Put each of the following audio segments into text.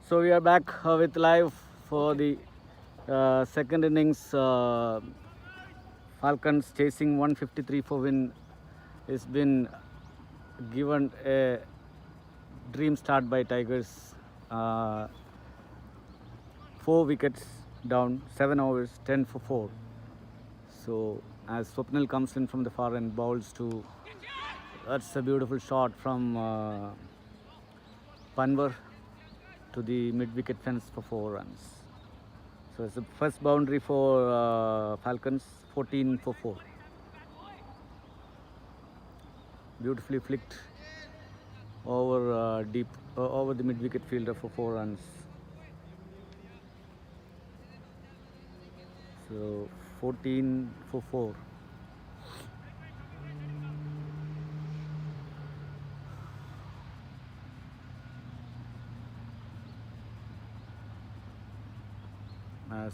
So we are back with live for the second innings. Falcons chasing 153 for win. It's been given a dream start by Tigers. 4 wickets down, 7 overs, 10 for 4. So as Swapnil comes in from the far end, bowls to. That's a beautiful shot from Panvar to the mid-wicket fence for 4 runs. So it's the first boundary for Falcons, 14 for 4. Beautifully flicked over deep over the mid-wicket fielder for 4 runs. So 14 for 4. As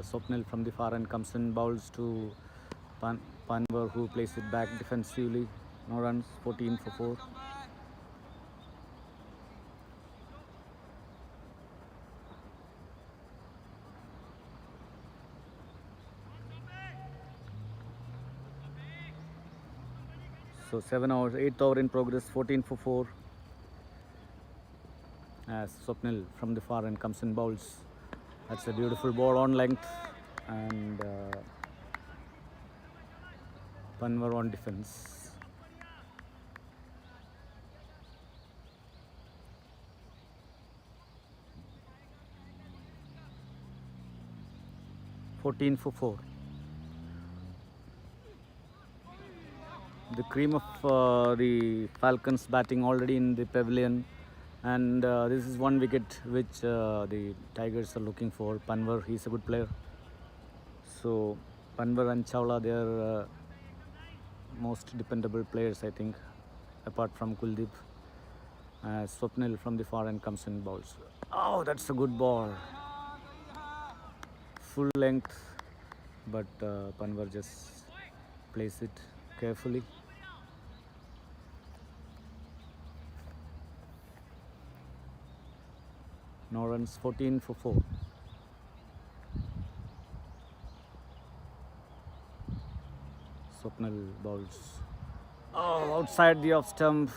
Swapnil from the far end comes in, bowls to Panvar, who plays it back defensively. No runs, 14 for 4. So 7 overs, 8th over in progress, 14 for 4. As Swapnil from the far end comes in, bowls. That's a beautiful ball on length, and Panvar on defense. $14 for 4. The cream of the Falcons batting already in the pavilion, and this is 1 wicket which the Tigers are looking for. Panvar, he's a good player. So Panvar and Chawla, they are most dependable players, I think, apart from Kuldeep. Swapnil from the far end comes in, bowls. Oh, that's a good ball. Full length, but Panvar just plays it carefully. No runs, 14 for 4. Swapnil bowls. Oh, outside the off stump.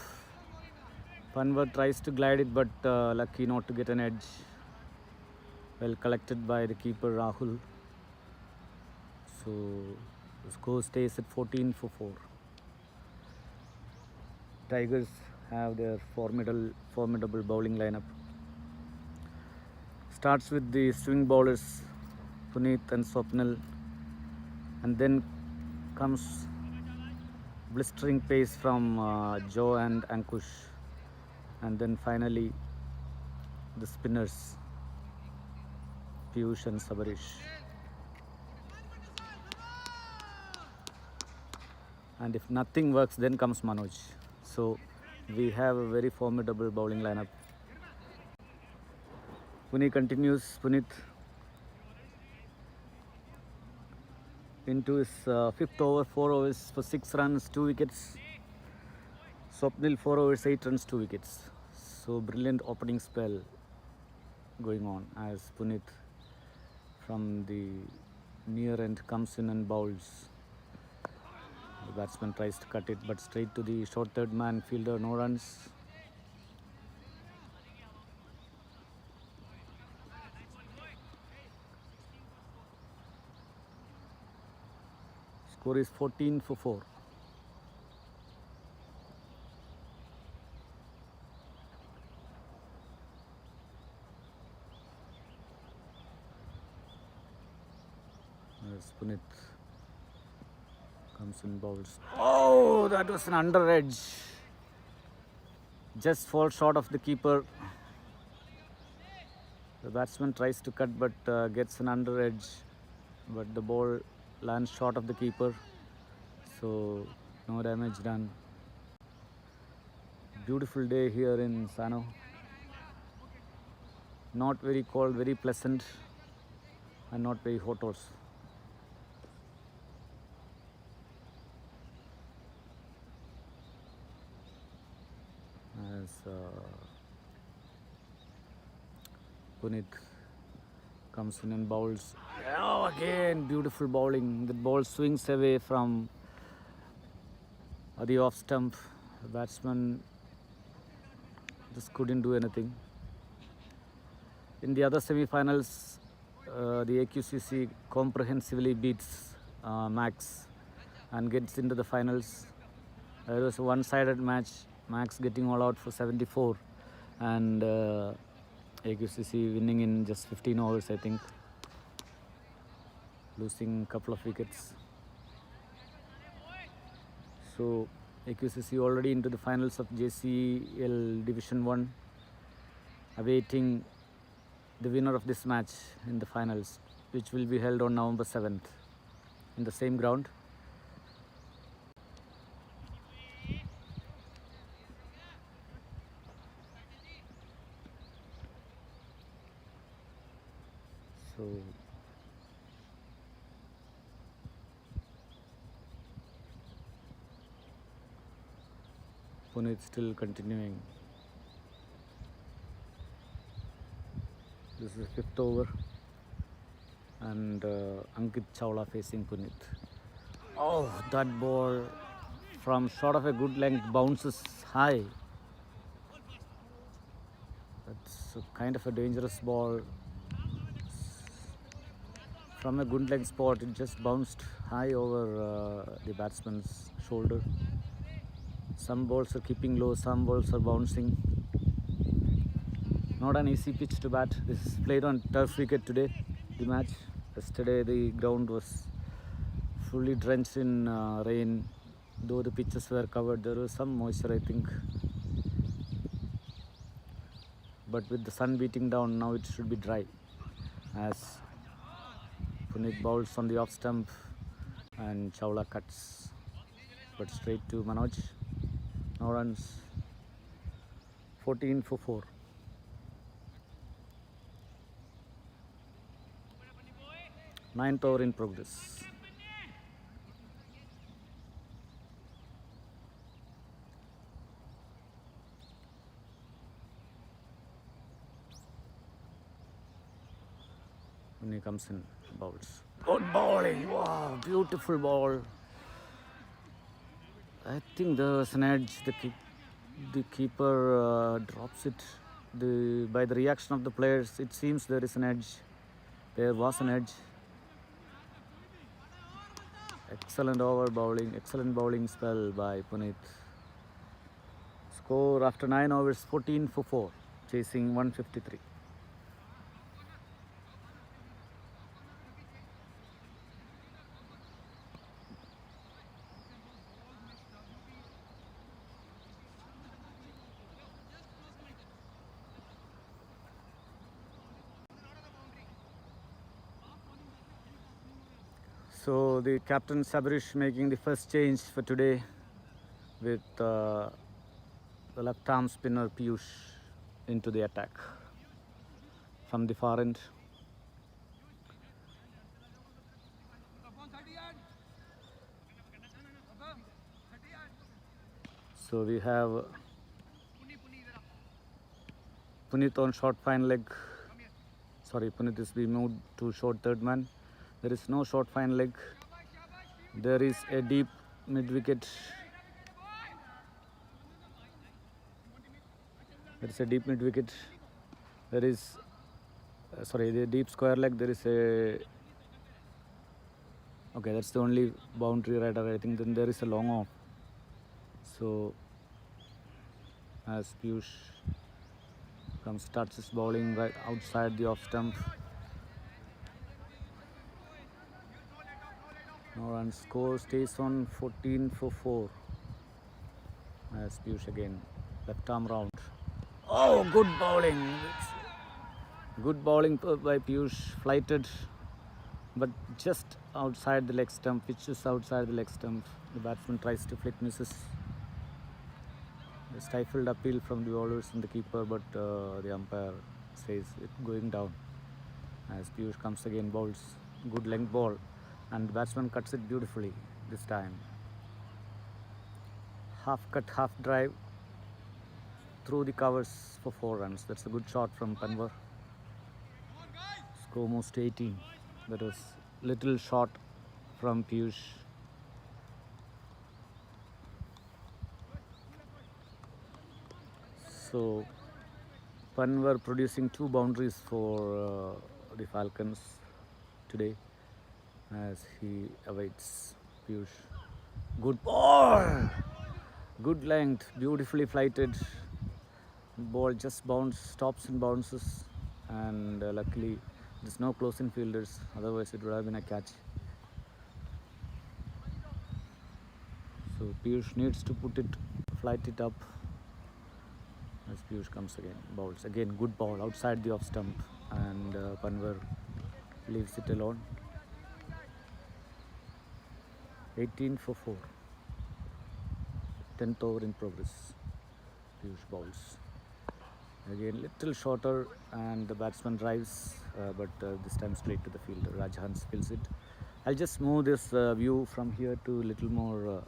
Panvar tries to glide it, but lucky not to get an edge. Well collected by the keeper Rahul. So the score stays at 14 for 4. Tigers have their formidable bowling lineup. Starts with the swing bowlers Puneet and Swapnil, and then comes blistering pace from Joe and Ankush, and then finally the spinners Piyush and Sabarish. And if nothing works, then comes Manoj. So we have a very formidable bowling lineup. Puneet continues. Puneet into his 5th over, 4 overs for 6 runs, 2 wickets. Swapnil 4 overs, 8 runs, 2 wickets. So brilliant opening spell going on as Puneet from the near end comes in and bowls. The batsman tries to cut it, but straight to the short third man fielder, no runs. Score is 14 for 4. As Puneet comes in, bowls. Oh, that was an under edge. Just falls short of the keeper. The batsman tries to cut, but gets an under edge. But the ball lands short of the keeper. So no damage done. Beautiful day here in Sano. Not very cold, very pleasant, and not very hot also. As Puneet comes in and bowls. Oh, again, beautiful bowling. The ball swings away from the off stump. The batsman just couldn't do anything. In the other semi-finals, the AQCC comprehensively beats Max and gets into the finals. There was a one-sided match, Max getting all out for 74 and AQCC winning in just 15 overs, I think, losing a couple of wickets. So AQCC already into the finals of JCL Division 1, awaiting the winner of this match in the finals, which will be held on November 7th in the same ground. So Puneet still continuing. This is the 5th over and Ankit Chawla facing Puneet. Oh, that ball from short of a good length bounces high. That's a kind of a dangerous ball. From a good length spot, it just bounced high over the batsman's shoulder. Some balls are keeping low, some balls are bouncing. Not an easy pitch to bat. This is played on turf wicket today, the match. Yesterday the ground was fully drenched in rain, though the pitches were covered. There was some moisture, I think. But with the sun beating down, now it should be dry. As Puneet bowls on the off stump and Chawla cuts, but straight to Manoj. No runs. 14 for 4. Ninth over in progress. When he comes in, bowls. Good bowling! Wow, beautiful ball. I think there's an edge. The keeper drops it. By the reaction of the players, it seems there is an edge. There was an edge. Excellent over bowling, excellent bowling spell by Puneet. Score after 9 overs, 14 for 4, chasing 153. So the captain Sabirish making the first change for today with the left arm spinner Piyush into the attack from the far end. So we have Puneet on short fine leg. Sorry, Puneet is being moved to short third man. There is no short fine leg. There is a deep mid wicket. There is a deep mid wicket. There is, the deep square leg. There is a. Okay, that's the only boundary rider, I think. Then there is a long off. So, as Piyush starts his bowling right outside the off stump. No run. Score stays on 14 for 4. As Piyush again, left arm round. Oh, good bowling. Good bowling by Piyush, flighted, but just outside the leg stump, pitches outside the leg stump. The batsman tries to flick, misses. A stifled appeal from the bowlers and the keeper, but the umpire says it going down. As Piyush comes again, bowls good length ball, and the batsman cuts it beautifully this time. Half cut, half drive through the covers for 4 runs. That's a good shot from Panwar. almost 18. That was little short from Piyush. So Panwar producing 2 boundaries for the Falcons today as he awaits Piyush. Good ball! Good length, beautifully flighted. Ball just stops and bounces, and luckily there's no close-in fielders, otherwise it would have been a catch. So Piyush needs to flight it up. As Piyush comes again, bowls again, good ball outside the off stump, and Panwar leaves it alone. 18 for 4. 10th over in progress. Piyush bowls again, little shorter, and the batsman drives, but this time straight to the fielder. Rajhans fills it. I'll just move this view from here to little more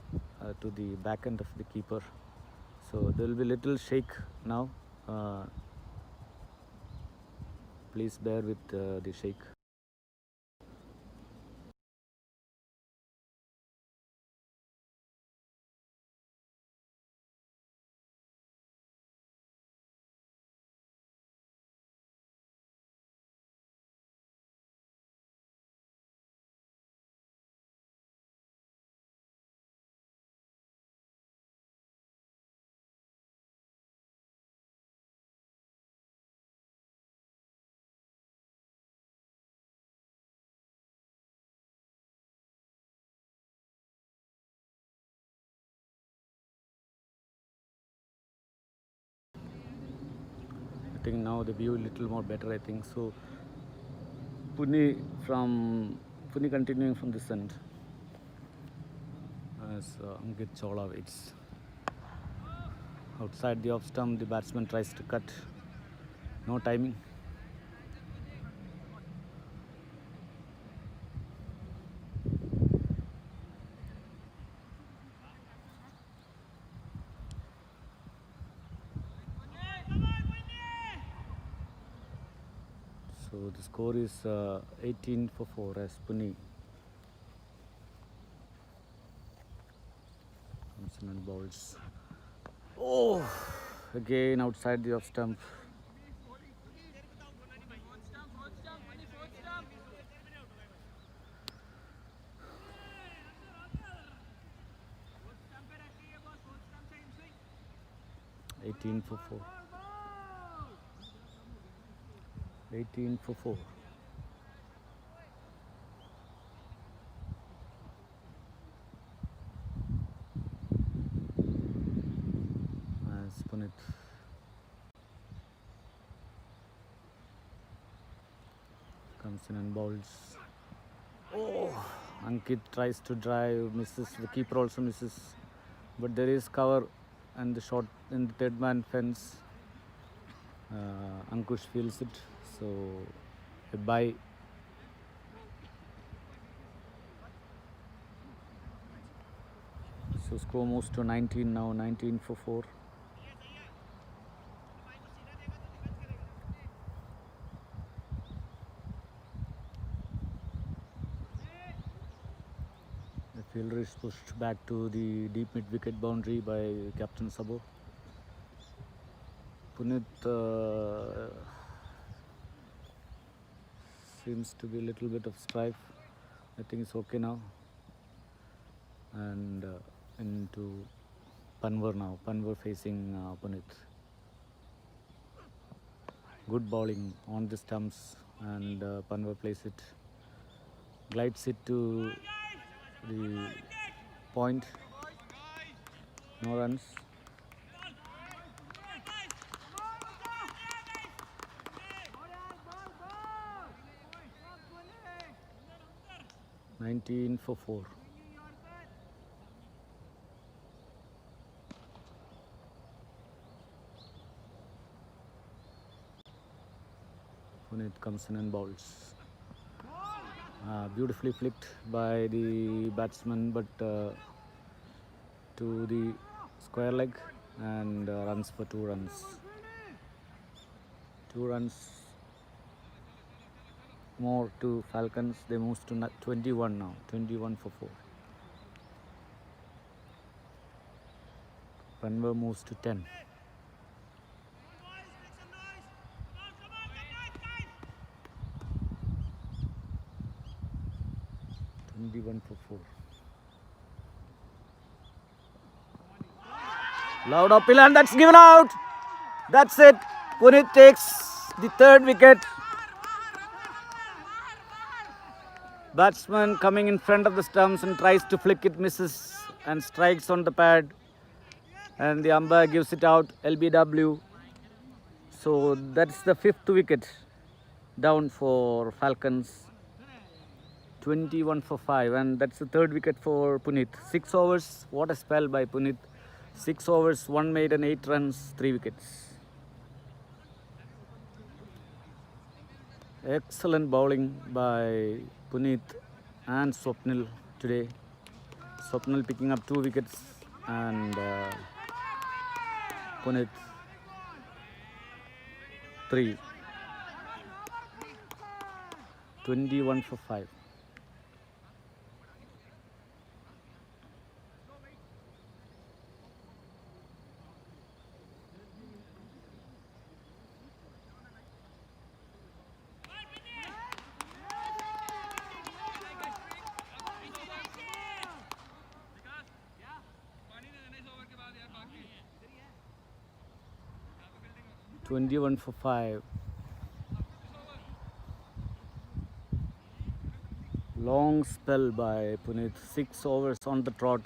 to the back end of the keeper. So there will be little shake now. Please bear with the shake. I think now the view little more better, I think. So Pune continuing from this end as Ankit Chola waits. Outside the off stump, the batsman tries to cut. No timing. So the score is 18 for 4 as Pune comes in and bowls. Oh, again outside the off stump. (18 for 4). 18 for 4. As Punit comes in and bowls. Oh, Ankit tries to drive, misses. The keeper also misses, but there is cover and the shot in the third man fence. Ankush feels it, so a bye. So score moves to 19 now, 19 for 4. The fielder is pushed back to the deep mid-wicket boundary by Captain Sabo. Punit seems to be a little bit of strife. I think it's okay now. And into Panwar now. Panwar facing Punit. Good bowling on the stumps, and Panwar plays it, glides it to the point. No runs. (19 for 4). Punit comes in and bowls. Beautifully flicked by the batsman, but to the square leg, and runs for 2 runs. 2 runs more to Falcons. They moves to 21 now. 21 for 4. Panver moves to 10. For 4. Loud uphill and that's given out. That's it. Punit takes the 3rd wicket. Batsman coming in front of the stumps and tries to flick it, misses and strikes on the pad. And the umpire gives it out, LBW. So that's the 5th wicket down for Falcons. 21 for 5, and that's the 3rd wicket for Punit. 6 overs, what a spell by Punit. 6 overs, 1 maiden, 8 runs, 3 wickets. Excellent bowling by Punit and Swapnil today. Swapnil picking up 2 wickets and Punit 3. 21 for 5. $21 for 5. Long spell by Punit. 6 overs on the trot.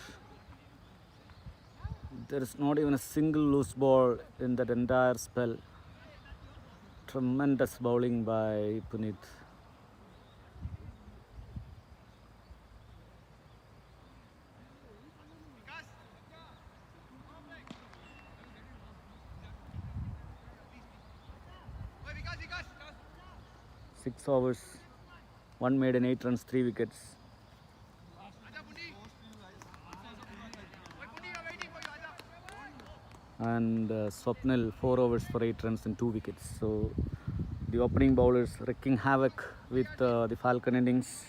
There is not even a single loose ball in that entire spell. Tremendous bowling by Punit. Six overs, 1 maiden, 8 runs, 3 wickets. And Swapnil 4 overs for 8 runs and 2 wickets. So the opening bowlers wreaking havoc with the Falcon innings.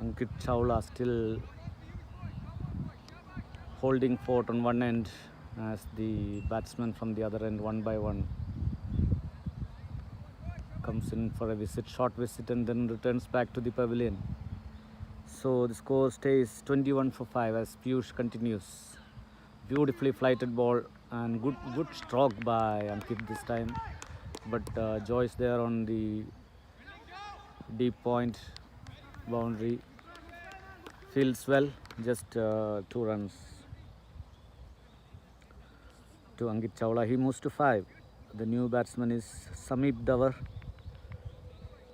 Ankit Chawla still holding fort on one end as the batsman from the other end, one by one, comes in for a visit, short visit, and then returns back to the pavilion. So the score stays 21 for 5 as Piyush continues. Beautifully flighted ball and good stroke by Ankit this time, but Joyce there on the deep point boundary fields well, just 2 runs to Ankit Chawla. He moves to 5. The new batsman is Samip Davar,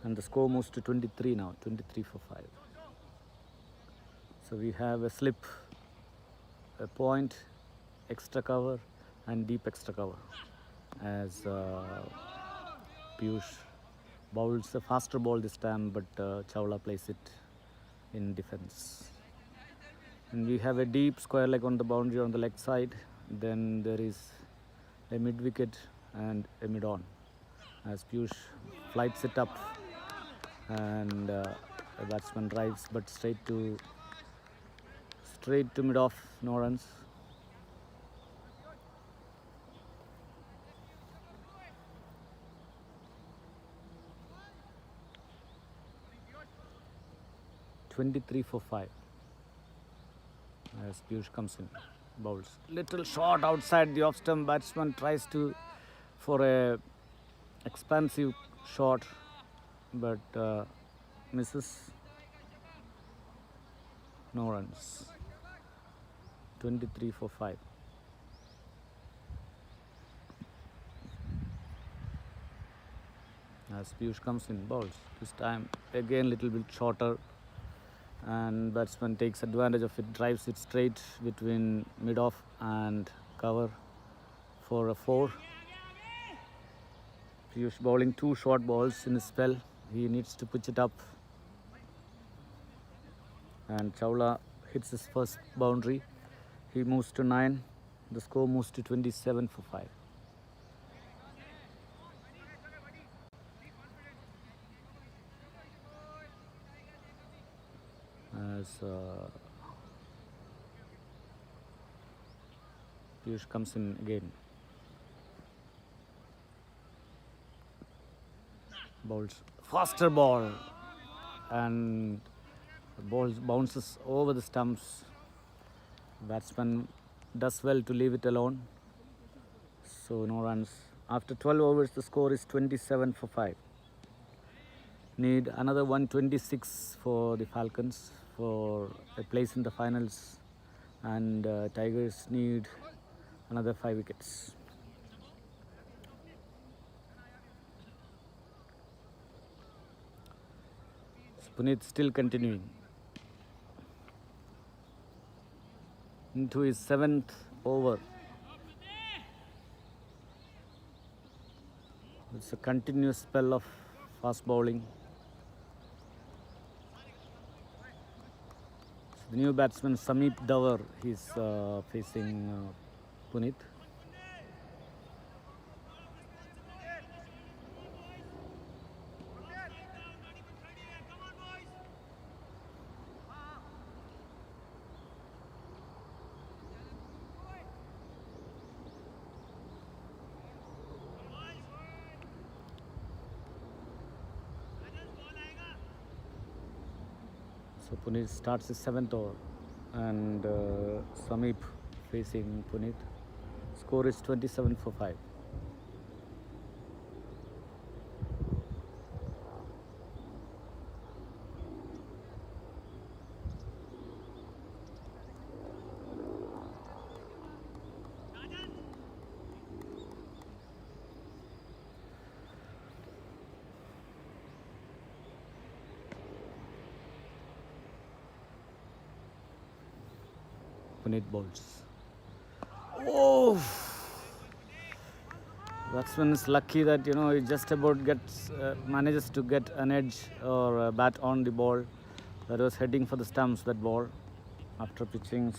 and the score moves to 23 now, 23 for 5. So we have a slip, a point, extra cover and deep extra cover as Piyush bowls a faster ball this time, but Chawla plays it in defense. And we have a deep square leg on the boundary on the leg side. Then there is a mid wicket and a mid on as Piyush flights it up, and the batsman drives but straight to mid off, no runs. $23 for 5 as Piyush comes in, bowls little short outside the off stump. Batsman tries to for a expansive shot, but misses. No runs. 23 for 5. As Piyush comes in, bowls this time again little bit shorter, and batsman takes advantage of it, drives it straight between mid off and cover for a 4. Piyush bowling 2 short balls in his spell. He needs to pitch it up, and Chawla hits his first boundary. He moves to 9. The score moves to 27 for 5. As Piyush comes in again. Bowls faster ball, and the ball bounces over the stumps. Batsman does well to leave it alone. So no runs. After 12 overs, the score is 27 for 5. Need another 126 for the Falcons for a place in the finals, and Tigers need another 5 wickets. Puneet still continuing into his 7th over. It's a continuous spell of fast bowling. So the new batsman Samit Davar, he's facing Puneet. So Puneet starts his 7th over, and Samip facing Puneet. Score is 27 for 5. Puneet bowls. Oh! Batsman is lucky that he just about manages to get an edge or a bat on the ball that was heading for the stumps. That ball, after pitching,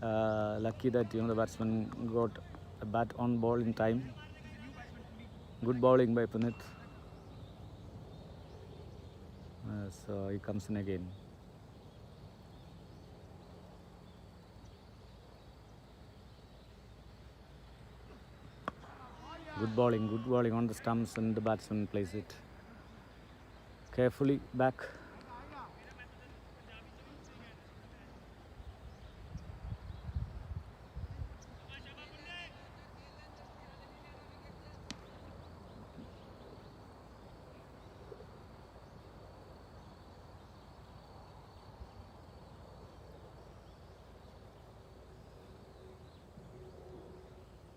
lucky that the batsman got a bat on ball in time. Good bowling by Puneet. So he comes in again. Good bowling on the stumps, and the batsman plays it carefully back.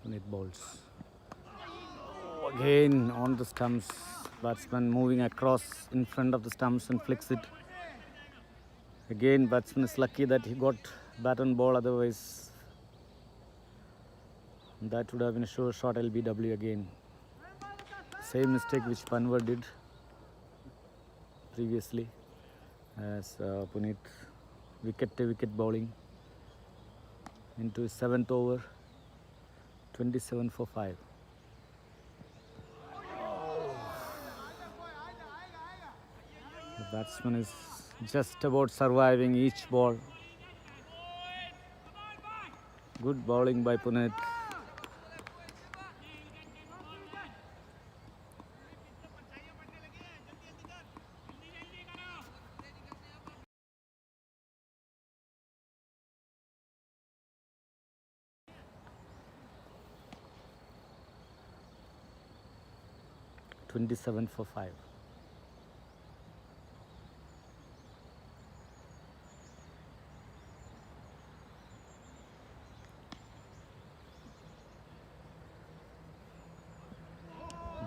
Puneet bowls. Again on the stumps, batsman moving across in front of the stumps and flicks it. Again, batsman is lucky that he got bat on ball, otherwise that would have been a sure shot LBW again. Same mistake which Panwar did previously, as Puneet wicket to wicket bowling into his 7th over, 27 for 5. The batsman is just about surviving each ball. Good bowling by Puneet. (27 for 5).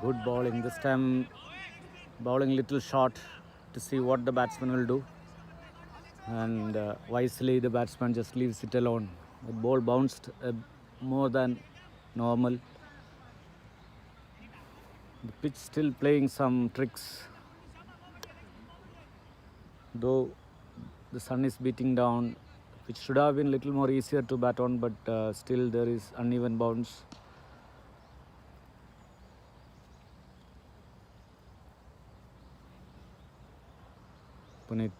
Good bowling. This time bowling little short to see what the batsman will do. And wisely the batsman just leaves it alone. The ball bounced more than normal. The pitch still playing some tricks. Though the sun is beating down, the which should have been a little more easier to bat on, but still there is uneven bounce. Puneet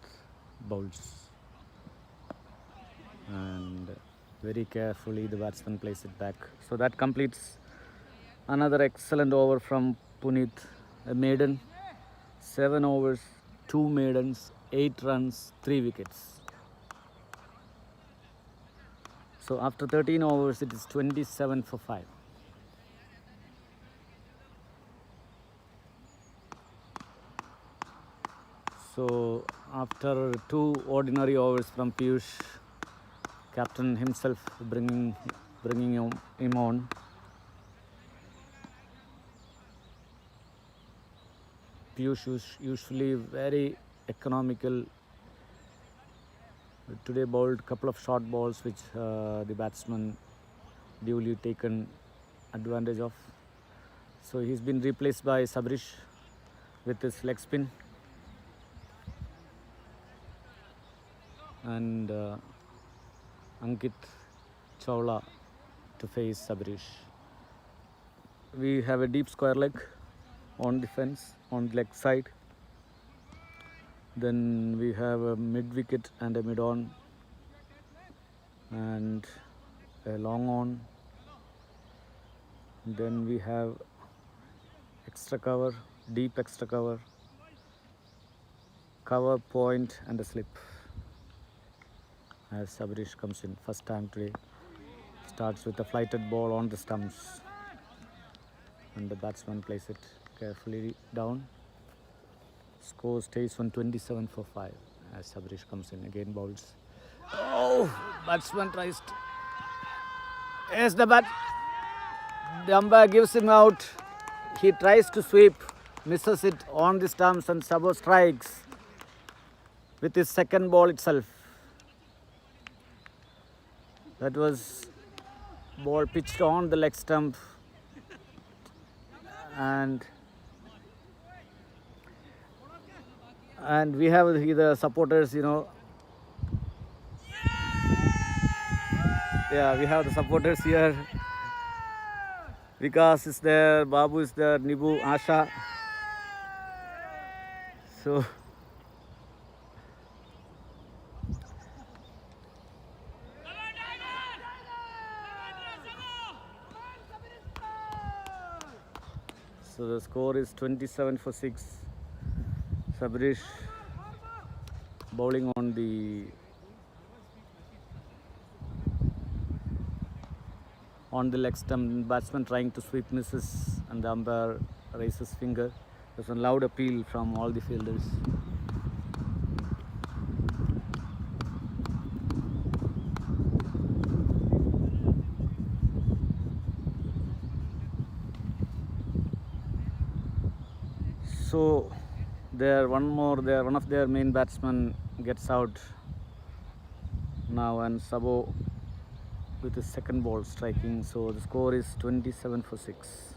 bowls, and very carefully the batsman plays it back. So that completes another excellent over from Puneet. A maiden, 7 overs, 2 maidens, 8 runs, 3 wickets. So after 13 overs, it is 27 for 5. So after 2 ordinary overs from Piyush, captain himself bringing him on. Piyush is usually very economical. Today bowled a couple of short balls which the batsman duly taken advantage of. So he's been replaced by Sabrish with his leg spin. And Ankit Chawla to face Sabrish. We have a deep square leg on defense, on leg side. Then we have a mid wicket and a mid on, and a long on. Then we have extra cover, deep extra cover, cover, point and a slip. As Sabrish comes in first time today, starts with a flighted ball on the stumps, and the batsman plays it carefully down. Score stays on 27 for 5 as Sabrish comes in, again bowls. Oh, batsman tries to... Yes, the umpire gives him out. He tries to sweep, misses it on the stumps, and Sabo strikes with his second ball itself. That was ball pitched on the leg stump, and we have the supporters, Yeah, we have the supporters here. Vikas is there, Babu is there, Nibu, Asha. So the score is 27 for 6. Sabrish bowling on the leg stump. Batsman trying to sweep, misses, and the umpire raises finger. There's a loud appeal from all the fielders. So one of their main batsmen gets out now, and Sabo with his second ball striking. So the score is 27 for 6.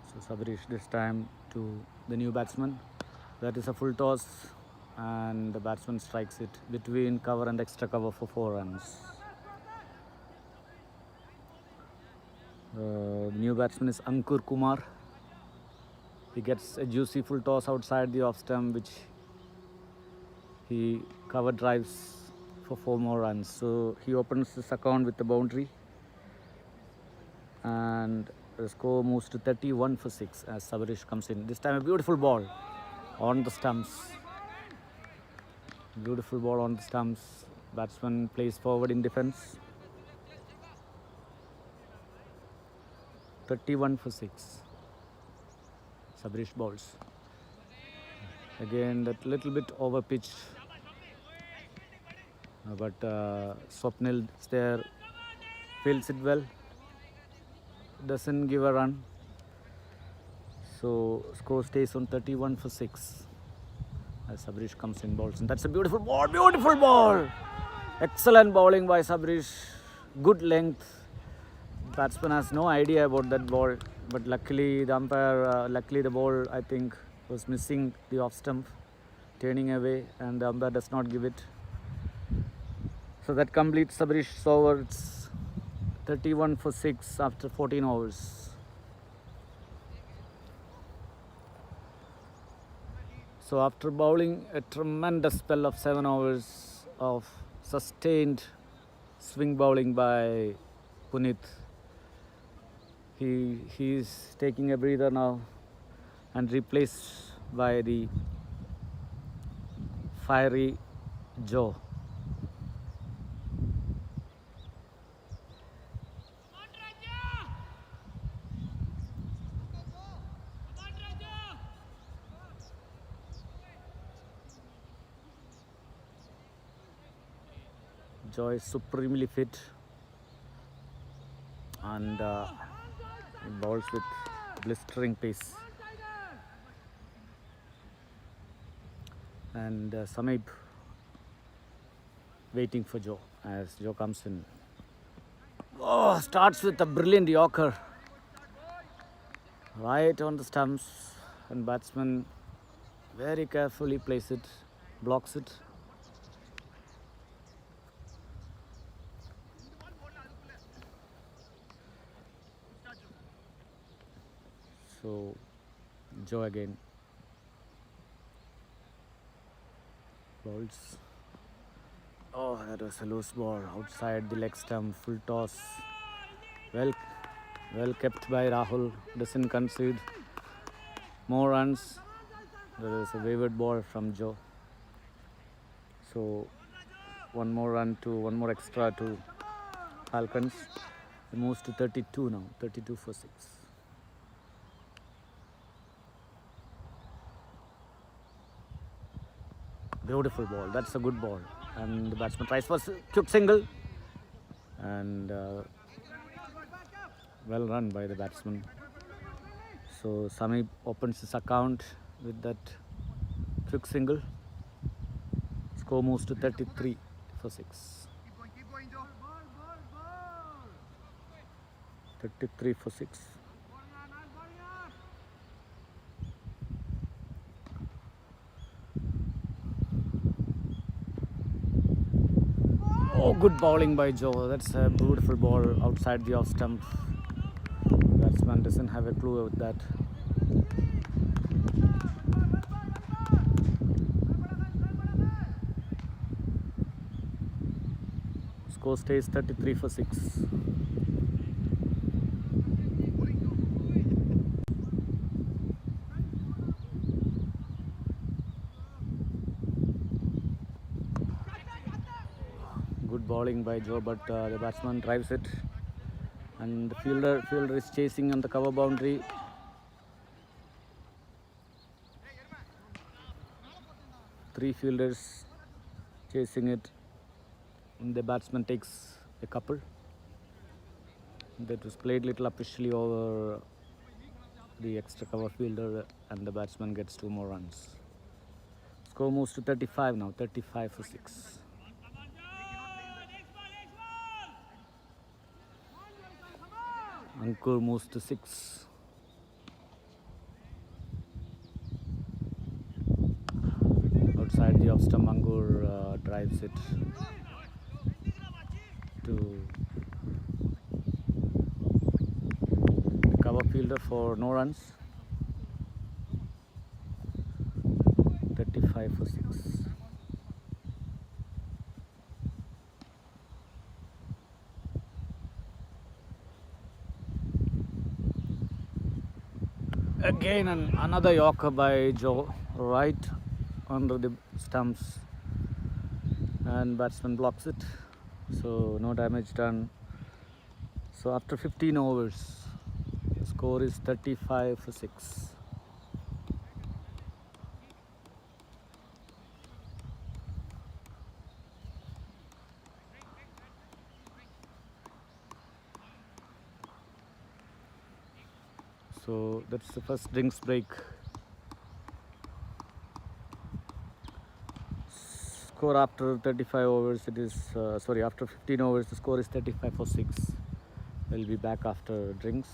So Sabrish this time to the new batsman. That is a full toss, and the batsman strikes it between cover and extra cover for 4 runs. The new batsman is Ankur Kumar. He gets a juicy full toss outside the off stump, which he cover drives for 4 more runs. So he opens this account with the boundary, and the score moves to 31 for 6 as Sabrish comes in. This time a beautiful ball on the stumps. Beautiful ball on the stumps. Batsman plays forward in defense. 31 for 6. Sabrish bowls. Again, that little bit over pitched, but Swapnil is there, fields it well, doesn't give a run. So score stays on 31 for 6 as Sabrish comes in, bowls, and that's a beautiful ball. Excellent bowling by Sabrish, good length. Batsman has no idea about that ball. but luckily the umpire, luckily the ball I think was missing the off stump, turning away, and the umpire does not give it. So that completes Sabarish's over. It's 31 for 6 after 14 overs. So after bowling a tremendous spell of 7 overs of sustained swing bowling by Puneet, he's taking a breather now and replaced by the fiery Joe. Joe is supremely fit and bowls with blistering pace. And Samib waiting for Joe as Joe comes in. Oh, starts with a brilliant Yorker right on the stumps, and batsman very carefully places it, blocks it. So Joe again bowls. Oh, that was a loose ball outside the leg stump, full toss. Well kept by Rahul, doesn't concede more runs. There is a wayward ball from Joe. So one more extra to Falcons. It moves to 32 now, 32 for 6. Beautiful ball, that's a good ball. And the batsman tries for quick single. And well run by the batsman. So Sami opens his account with that quick single. Score moves to 33 for 6. 33 for 6. Oh, good bowling by Joe. That's a beautiful ball outside the off stump. Batsman doesn't have a clue with that. Score stays 33 for 6. Good bowling by Joe, but the batsman drives it, and the fielder is chasing on the cover boundary. Three fielders chasing it, and the batsman takes a couple. That was played little officially over the extra cover fielder, and the batsman gets 2 more runs. Score moves to 35 now, 35 for 6. Ankur moves to 6. Outside the off stump, Ankur drives it to the cover fielder for no runs. 35 for 6. Again another Yorker by Joe, right under the stumps, and batsman blocks it, so no damage done. So after 15 overs, the score is 35 for 6. So that's the first drinks break. Score after 35 overs, it is after 15 overs, the score is 35 for 6. We'll be back after drinks.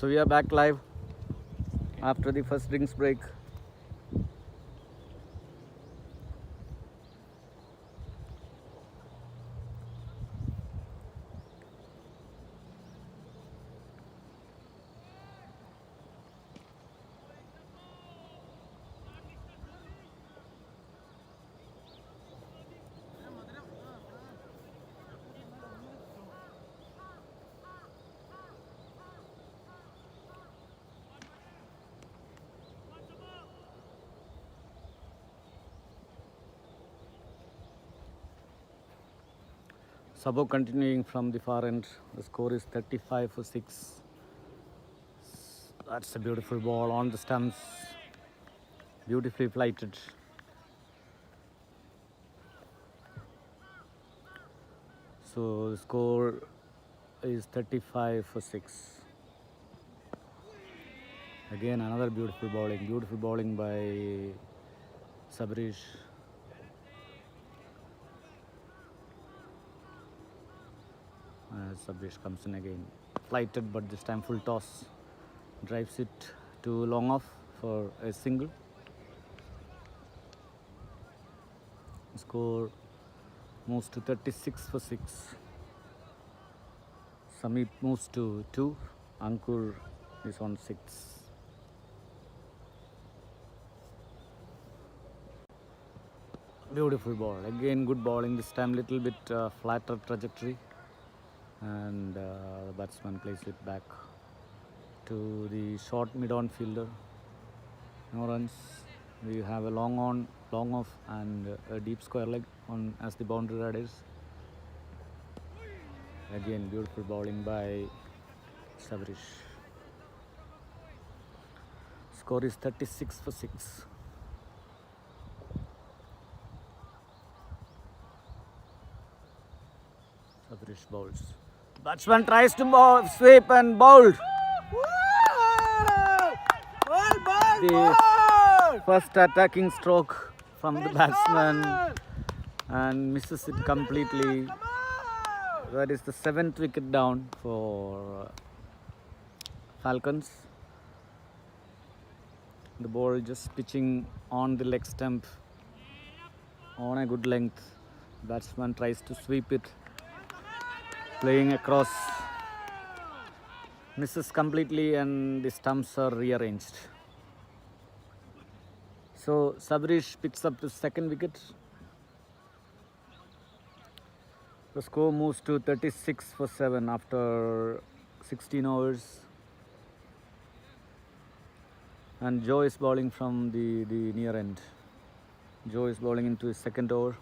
So we are back live after the first drinks break. Sabo continuing from the far end. The score is 35-6. That's a beautiful ball on the stumps. Beautifully flighted. So the score is 35-6. Again another beautiful bowling by Sabrish. Sabrish comes in again. Flighted, but this time full toss. Drives it to long off for a single. Score moves to 36-6. Samip moves to 2. Ankur is on 6. Beautiful ball. Again good bowling. This time little bit flatter trajectory. And the batsman plays it back to the short mid-on fielder. No runs. We have a long on, long off, and a deep square leg on as the boundary riders. Again beautiful bowling by Sabrish. Score is 36-6. Sabrish bowls. Batsman tries to sweep and bowled. The first attacking stroke from the batsman and misses it completely. That is the 7th wicket down for Falcons. The ball just pitching on the leg stump on a good length. Batsman tries to sweep it, playing across, misses completely, and the stumps are rearranged. So Sabrish picks up the 2nd wicket. The score moves to 36-7 after 16 overs. And Joe is bowling from the near end. Joe is bowling into his 2nd over.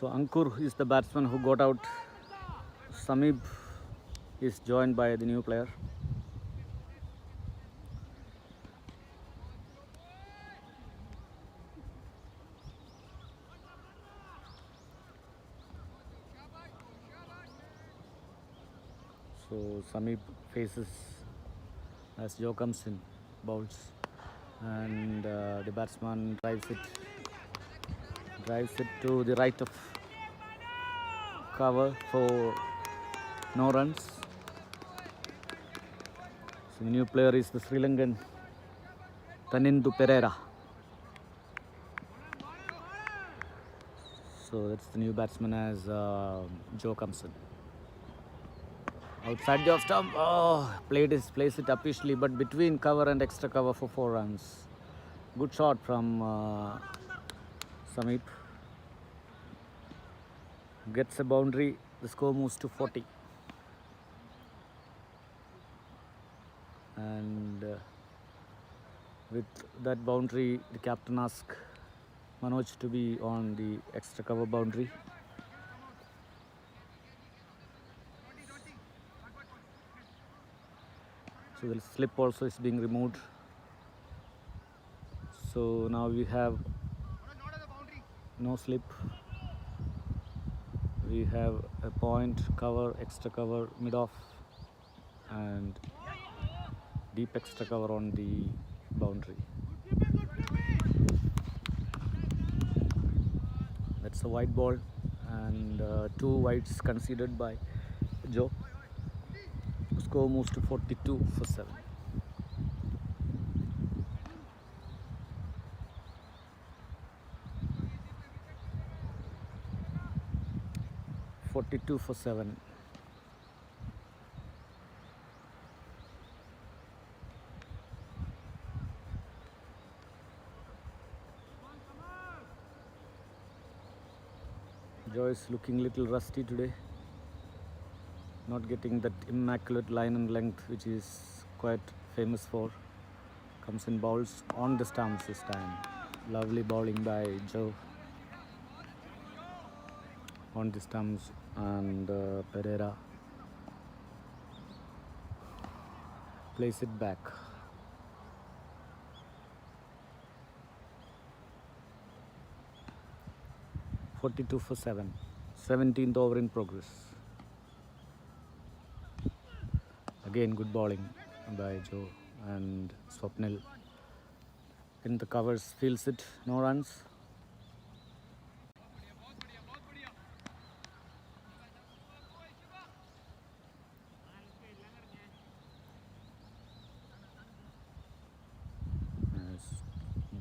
So Ankur is the batsman who got out. Samib is joined by the new player. So Samib faces as Joe comes in, bowls, and the batsman drives it to the right of cover for no runs. So the new player is the Sri Lankan Tanindu Pereira. So that's the new batsman as Joe comes in. Outside the off stump, plays it uppishly, but between cover and extra cover for 4 runs. Good shot from Samip. Gets a boundary. The score moves to 40. And with that boundary, the captain asks Manoj to be on the extra cover boundary. So the slip also is being removed. So now we have no slip. we have a point, cover, extra cover, mid off, and deep extra cover on the boundary. That's a white ball, and 2 whites conceded by Joe. Score moves to 42-7. 42-7. Joe is looking a little rusty today. Not getting that immaculate line and length which is quite famous for. Comes in balls on the stumps this time. Lovely bowling by Joe on the stumps, and Pereira plays it back. (42-7). 17th over in progress. Again good bowling by Joe, and Swapnil in the covers feels it, no runs.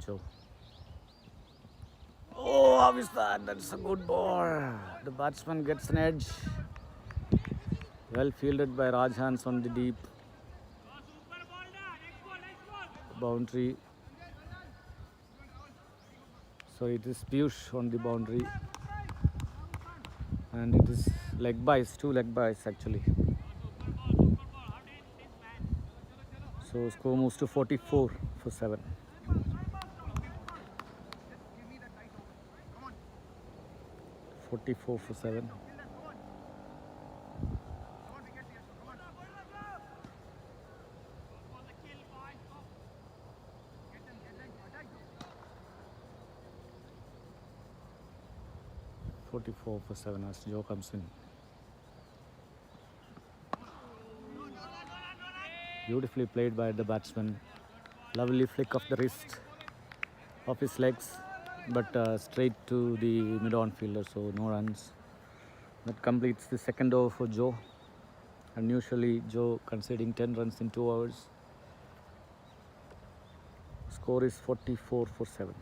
Joe. Oh, how is that? That's a good ball. The batsman gets an edge. Well fielded by Rajhans on the deep boundary. So it is Piyush on the boundary, and it is leg byes, 2 leg byes actually. So score moves to 44-7. 44-7. As Joe comes in. Beautifully played by the batsman. Lovely flick of the wrist of his legs, but straight to the mid-on fielder, so no runs. That completes the second over for Joe. Unusually, Joe conceding 10 runs in 2 hours. Score is 44-7.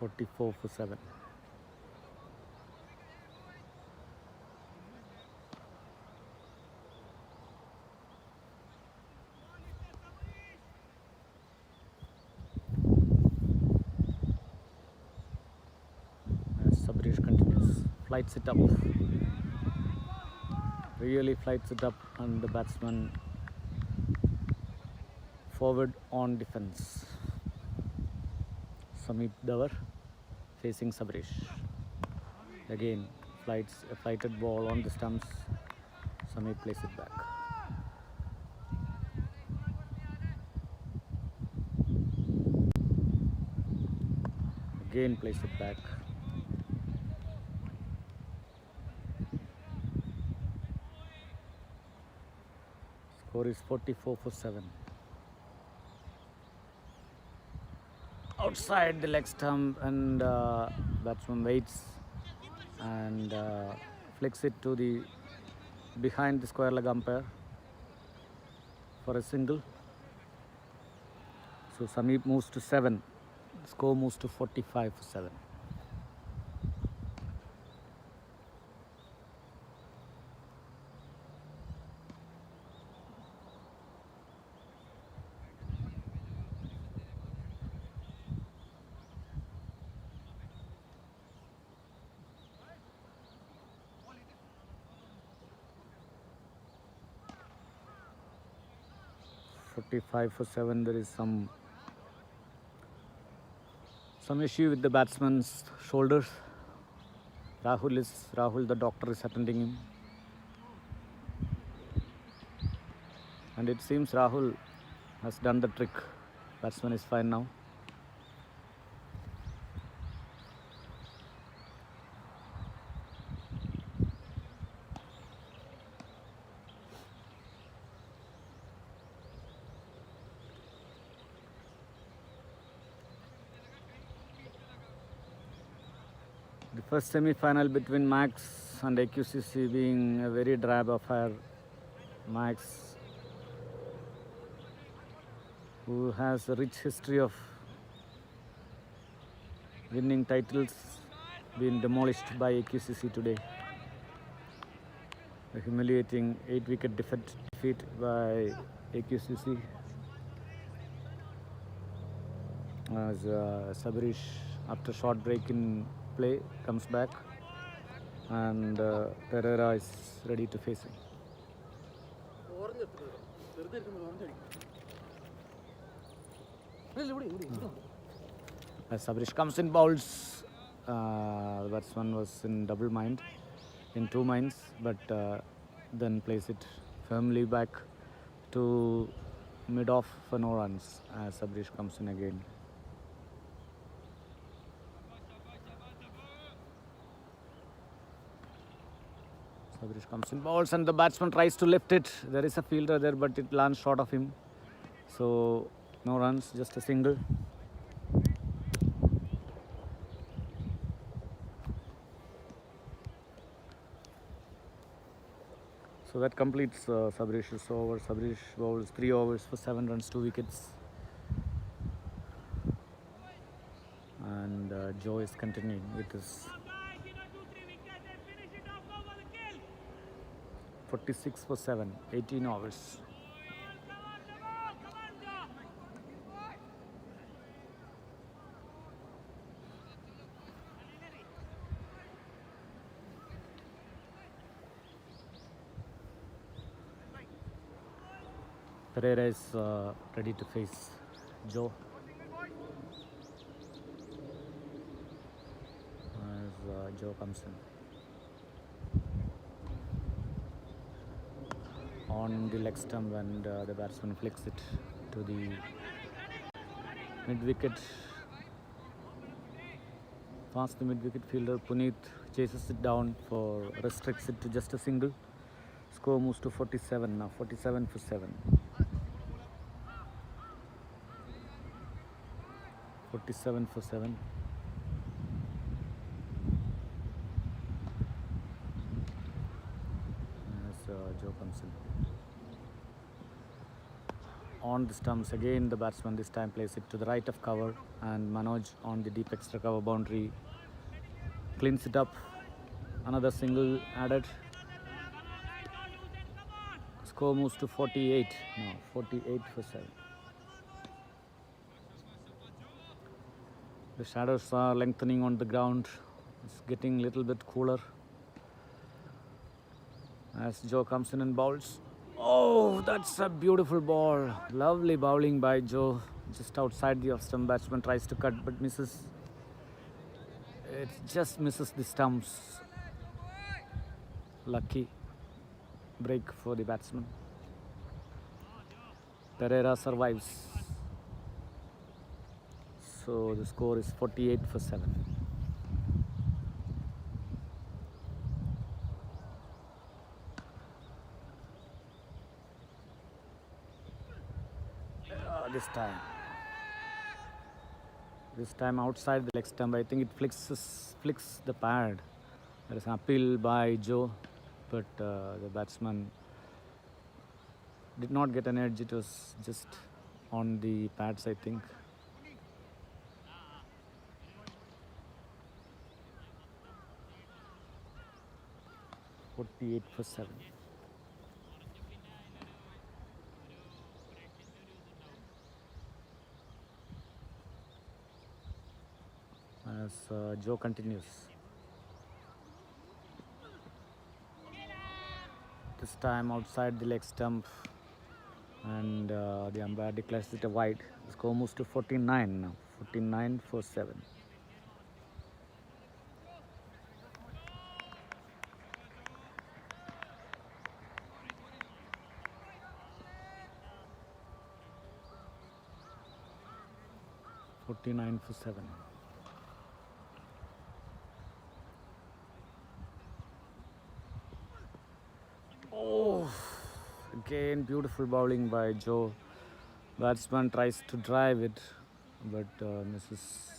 (44-7). Sabrish continues, flights it up, really flights it up, and the batsman forward on defense. Samit Davar facing Sabrish. Again flights a flighted ball on the stumps. Samit plays it back. Again plays it back. Score is 44-7. Outside the leg stump, and batsman waits and flicks it to the behind the square leg umpire for a single. So Samit moves to 7. Score moves to 45-7. (45-7). There is some issue with the batsman's shoulders. Rahul, the doctor, is attending him. And it seems Rahul has done the trick. Batsman is fine now. The first semi-final between Max and AQCC being a very drab affair. Max, who has a rich history of winning titles, been demolished by AQCC today. A humiliating 8-wicket defeat by AQCC. As Sabirish, after short break in play, comes back, and Pereira is ready to face him. As Sabirish comes in, bowls, the batsman was in double mind, in 2 minds, but then plays it firmly back to mid-off for no runs as Sabirish comes in again. Sabirish comes in, bowls, and the batsman tries to lift it. There is a fielder there, but it lands short of him. So no runs, just a single. So that completes Sabirish's over. Sabirish bowls 3 overs for 7 runs, 2 wickets. And Joe is continuing with his 46 for 7, 18 overs. Pereira is ready to face Joe. As Joe comes in. On the leg stump, and the batsman flicks it to the mid-wicket. Past the mid-wicket fielder, Puneet chases it down, restricts it to just a single. Score moves to 47 now, 47 for 7. 47 for 7. As Joe comes in. On the stumps again, the batsman this time plays it to the right of cover, and Manoj on the deep extra cover boundary cleans it up. Another single added. Score moves to 48 now, 48 for 7. The shadows are lengthening on the ground. It's getting a little bit cooler as Joe comes in and bowls. Oh, that's a beautiful ball. Lovely bowling by Joe. Just outside the off-stump, batsman tries to cut but misses. It just misses the stumps. Lucky break for the batsman. Pereira survives. So the score is 48 for 7. This time outside the leg stump. I think it flicks the pad. There is an appeal by Joe, but the batsman did not get an edge. It was just on the pads, I think. .48 for 7. As Joe continues. This time outside the leg stump, and the umpire declares it a wide. The score moves to 49 now, 49 for 7. 49 for 7. Oh, again beautiful bowling by Joe. Batsman tries to drive it, but misses.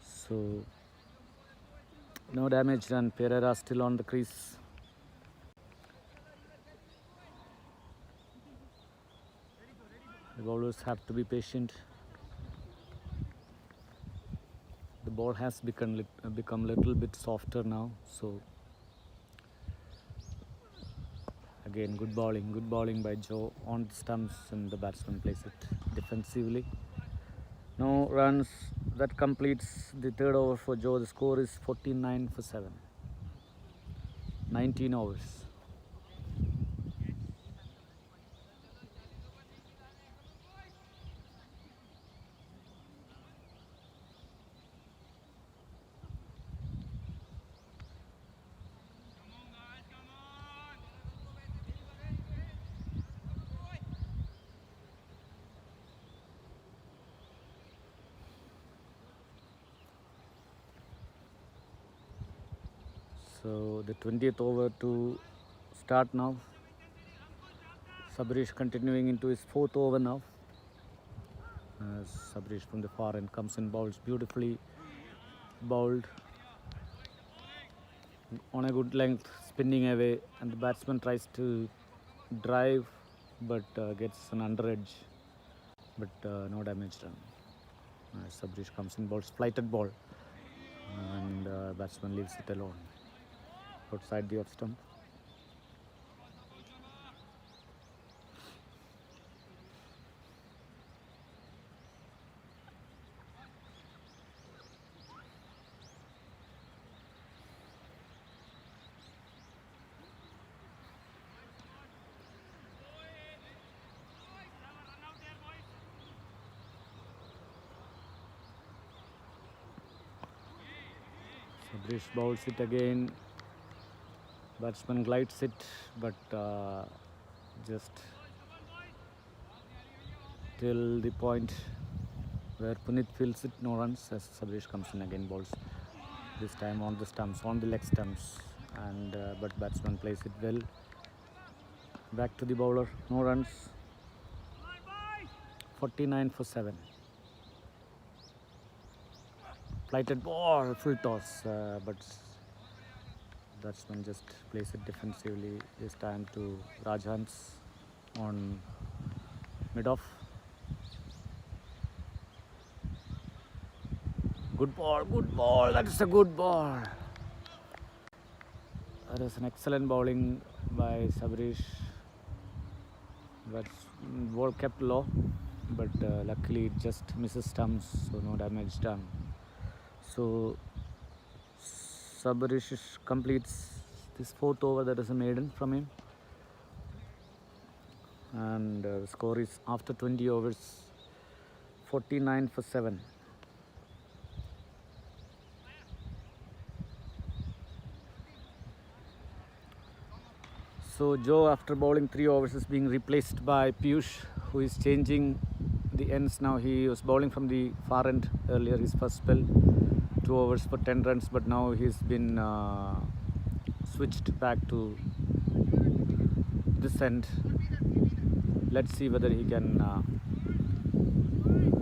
So no damage done. Pereira still on the crease. The bowlers have to be patient. The ball has become little bit softer now. So again good bowling by Joe on the stumps, and the batsman plays it defensively. No runs. That completes the third over for Joe. The score is 49 for 7. 19 overs. So the 20th over to start now. Sabrish continuing into his 4th over now. As Sabrish from the far end comes and bowls beautifully. Bowled on a good length, spinning away, and the batsman tries to drive but gets an under edge, but no damage done. Sabrish comes and bowls flighted ball, and batsman leaves it alone outside the off stump. Sabrish bowls it again. Batsman glides it, but just till the point where Punit feels it, no runs. As Sabrish comes in again, bowls this time on the stumps, on the leg stumps, and but batsman plays it well. Back to the bowler, no runs. 49 for 7. Flighted ball, full toss, but batsman just plays it defensively. This time to Rajhans on mid-off. Good ball, that is a good ball. That is an excellent bowling by Sabrish. But ball kept low, but luckily it just misses stumps, so no damage done. So Sabrish completes this 4th over. That is a maiden from him, and the score is after 20 overs 49 for 7. So Joe, after bowling 3 overs, is being replaced by Piyush, who is changing the ends now. He was bowling from the far end earlier, his first spell, 2 overs for 10 runs, but now he's been switched back to this end. Let's see whether he can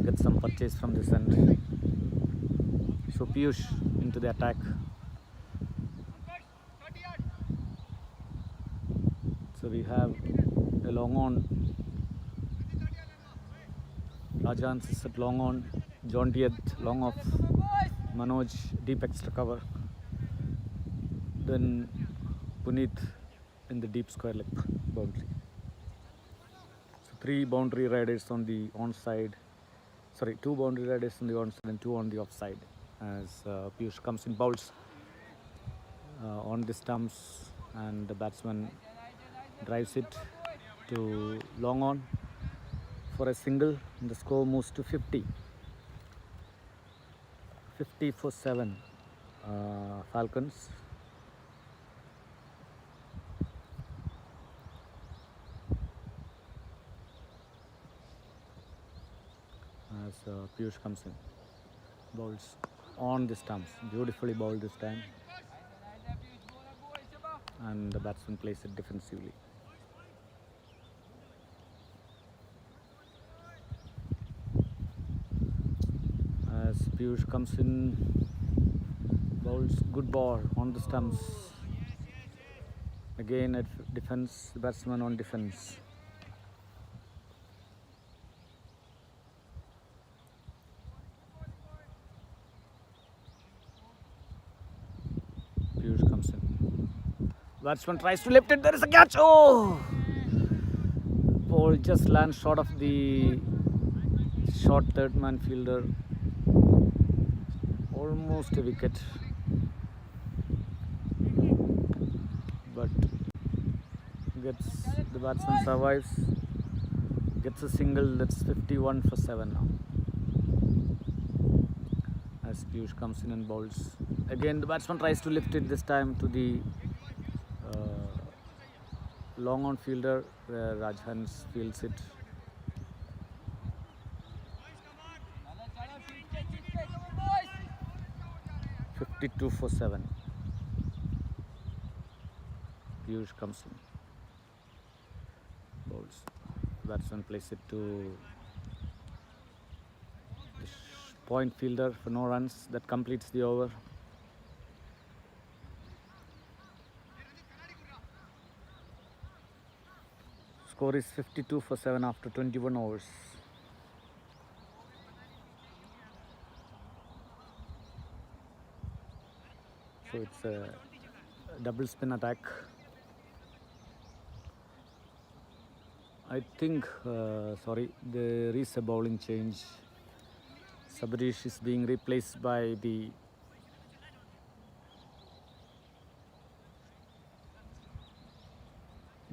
get some purchase from this end. So Piyush into the attack. So we have a long on. Rajhans is at long on. John Diet long off. Manoj deep extra cover. Then Puneet in the deep square leg boundary. So 3 boundary riders on the onside. Sorry, 2 boundary riders on the onside and 2 on the offside. As Piyush comes in, bowls on the stumps, and the batsman drives it to long on for a single, and the score moves to 50 for 7. Falcons. Piyush comes in, bowls on the stumps, beautifully bowled this time, and the batsman plays it defensively. As Piyush comes in, bowls good ball on the stumps. Again at defense, the batsman on defense. Piyush comes in. Batsman tries to lift it. There is a catch. Oh! Ball just lands short of the short third man fielder. Almost a wicket. But the batsman survives. Gets a single. That's 51 for 7 now. As Piyush comes in and bowls. Again, the batsman tries to lift it, this time to the long on fielder, where Rajhans fields it. $52 for 7. Piyush comes in. Bowls. Batsman plays it to the point fielder for no runs. That completes the over. Score is 52 for 7 after 21 overs. So it's a double spin attack. I think, there is a bowling change. Sabarish is being replaced by the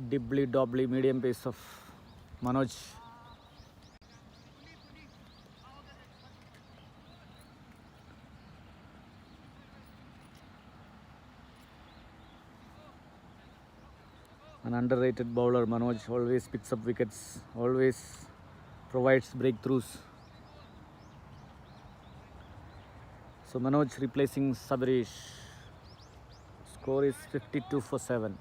dibbly-dobbly medium pace of Manoj. An underrated bowler, Manoj, always picks up wickets, always provides breakthroughs. So Manoj replacing Sabarish. Score is 52 for 7.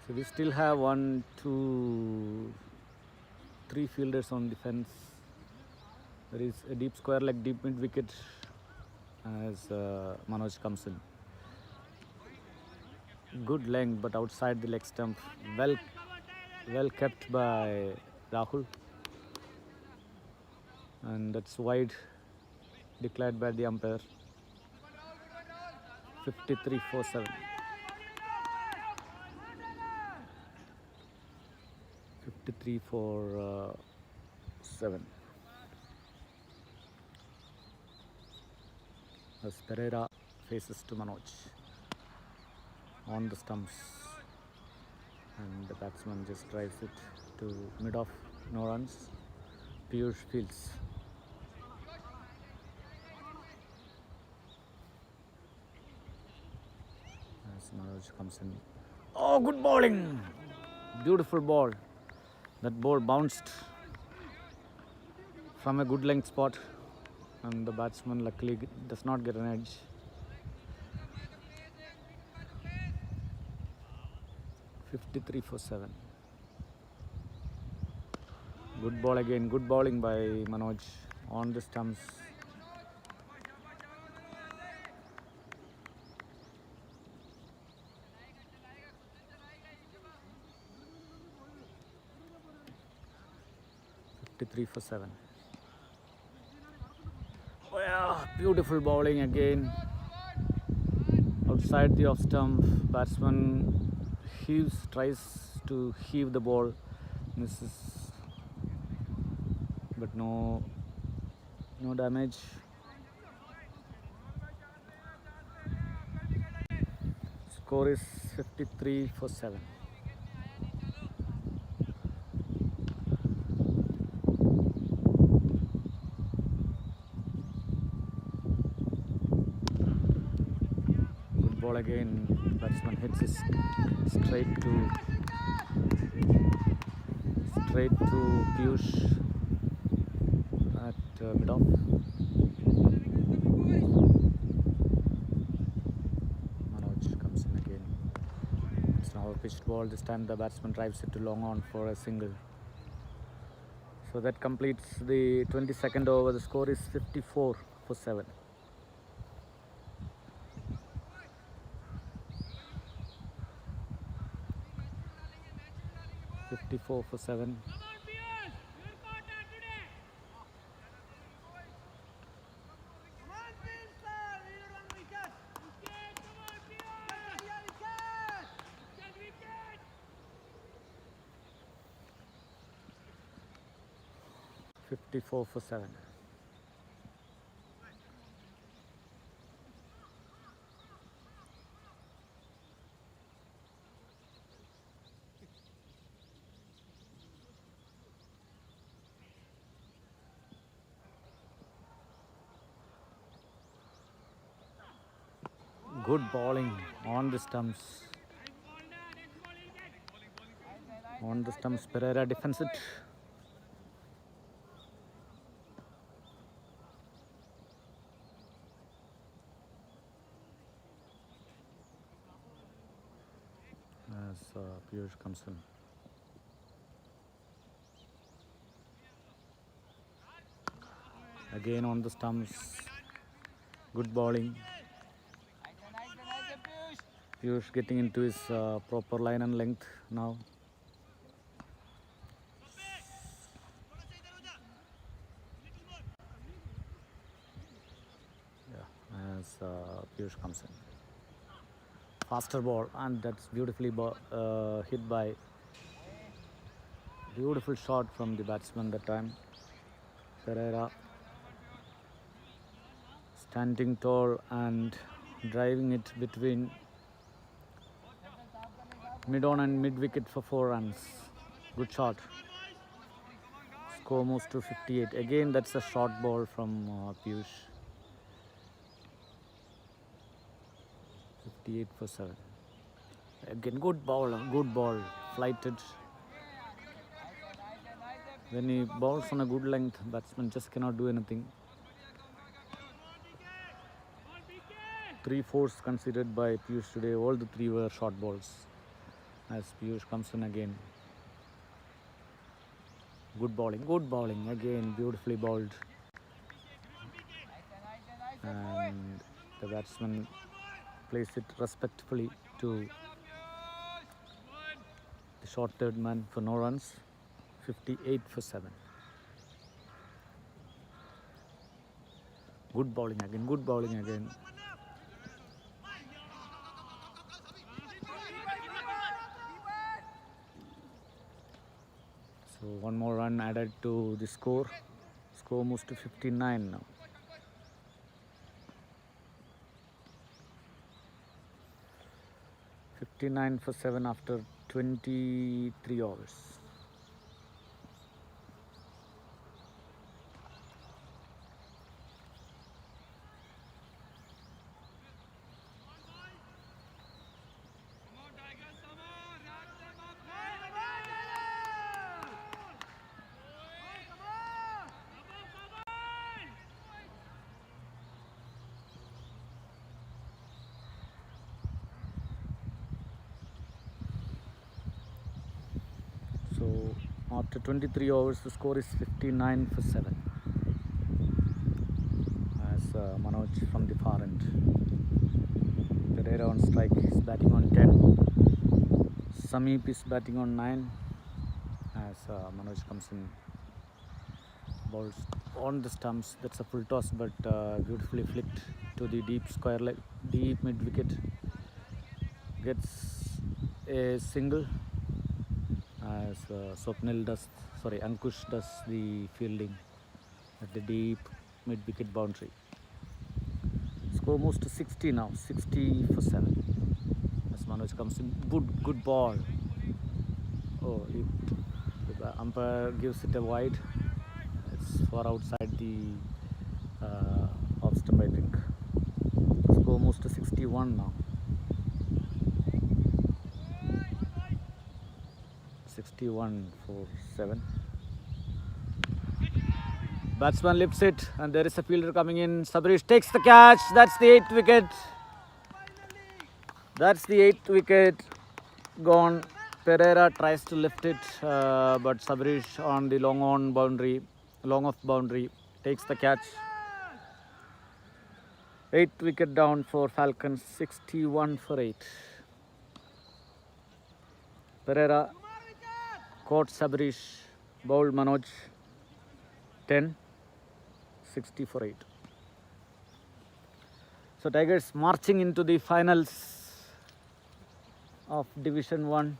So we still have 1, 2, 3 fielders on defense. There is a deep square leg, deep mid wicket as Manoj comes in. Good length, but outside the leg stump. Well kept by Rahul. And that's wide, declared by the umpire. 53 for 7. 53 for 7. As Pereira faces to Manoj on the stumps, and the batsman just drives it to mid-off, no runs. Piyush fields. As Manoj comes in. Oh, good bowling! Beautiful ball. That ball bounced from a good length spot, and the batsman luckily does not get an edge. $53 for 7. Good ball again. Good bowling by Manoj on the stumps. $53 for 7. Well, beautiful bowling again. Outside the off stump, batsman tries to heave the ball, misses, but no damage. Score is 53 for 7. Good ball again. Batsman hits it straight to Piyush at mid-off. Manoj comes in again. It's now a pitched ball. This time the batsman drives it to long on for a single. So that completes the 22nd over. The score is 54 for 7. For 7. $54 for 7. Good bowling on the stumps. Pereira defends it. As Piyush comes in. Again on the stumps. Good bowling. Piyush getting into his proper line and length now. Yeah, as Piyush comes in. Faster ball, and that's beautifully hit by. Beautiful shot from the batsman that time. Pereira standing tall and driving it between mid-on and mid-wicket for 4 runs. Good shot. Score moves to 58. Again, that's a short ball from Piyush. 58 for 7. Again, good ball, flighted. When he bowls on a good length, batsman just cannot do anything. 3 fours considered by Piyush today. All the 3 were short balls. As Piyush comes in again. Good bowling again, beautifully bowled. And the batsman plays it respectfully to the short third man for no runs. 58 for 7. Good bowling again. So one more run added to the score. Score moves to 59 now. $59 for 7 after 23 overs. So after 23 overs, the score is 59 for 7. As Manoj from the far end. Pereira on strike is batting on 10. Sameep is batting on 9. As Manoj comes in. Balls on the stumps. That's a full toss, but beautifully flicked to the deep square leg, deep mid wicket. Gets a single. As Ankush does the fielding at the deep mid-wicket boundary. Score moves to 60 now, 60 for 7. As Manoj comes in, good ball. Oh, the umpire gives it a wide. It's far outside the off stump, I think. Score moves to 61 now. 61 for 7. Batsman lifts it and there is a fielder coming in. Sabrish takes the catch. That's the 8th wicket. That's the 8th wicket gone. Pereira tries to lift it, but Sabrish on the long off boundary, takes the catch. 8th wicket down for Falcons, 61 for 8. Pereira caught Sabrish, bowled Manoj, 10, 60 for 8. So Tigers marching into the finals of Division 1.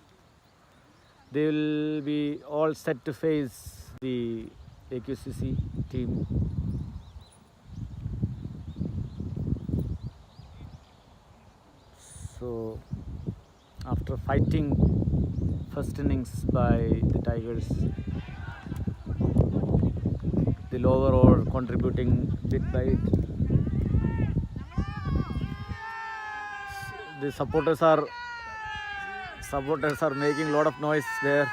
They will be all set to face the AQCC team. So after fighting first innings by the Tigers, the lower order contributing bit by bit. The supporters are making a lot of noise there.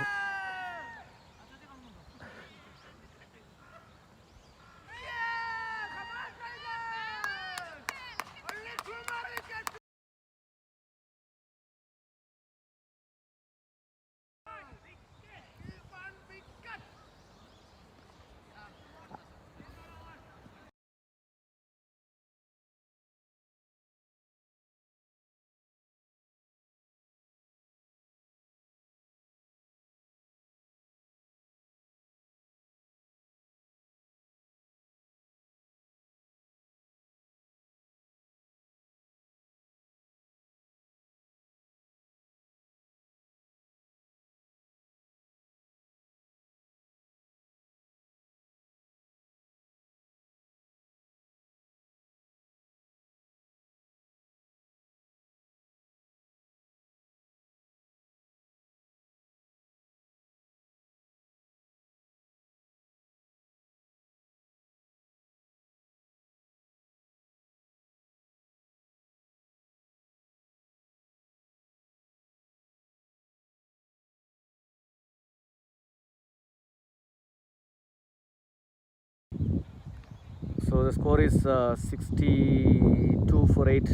So the score is 62 for 8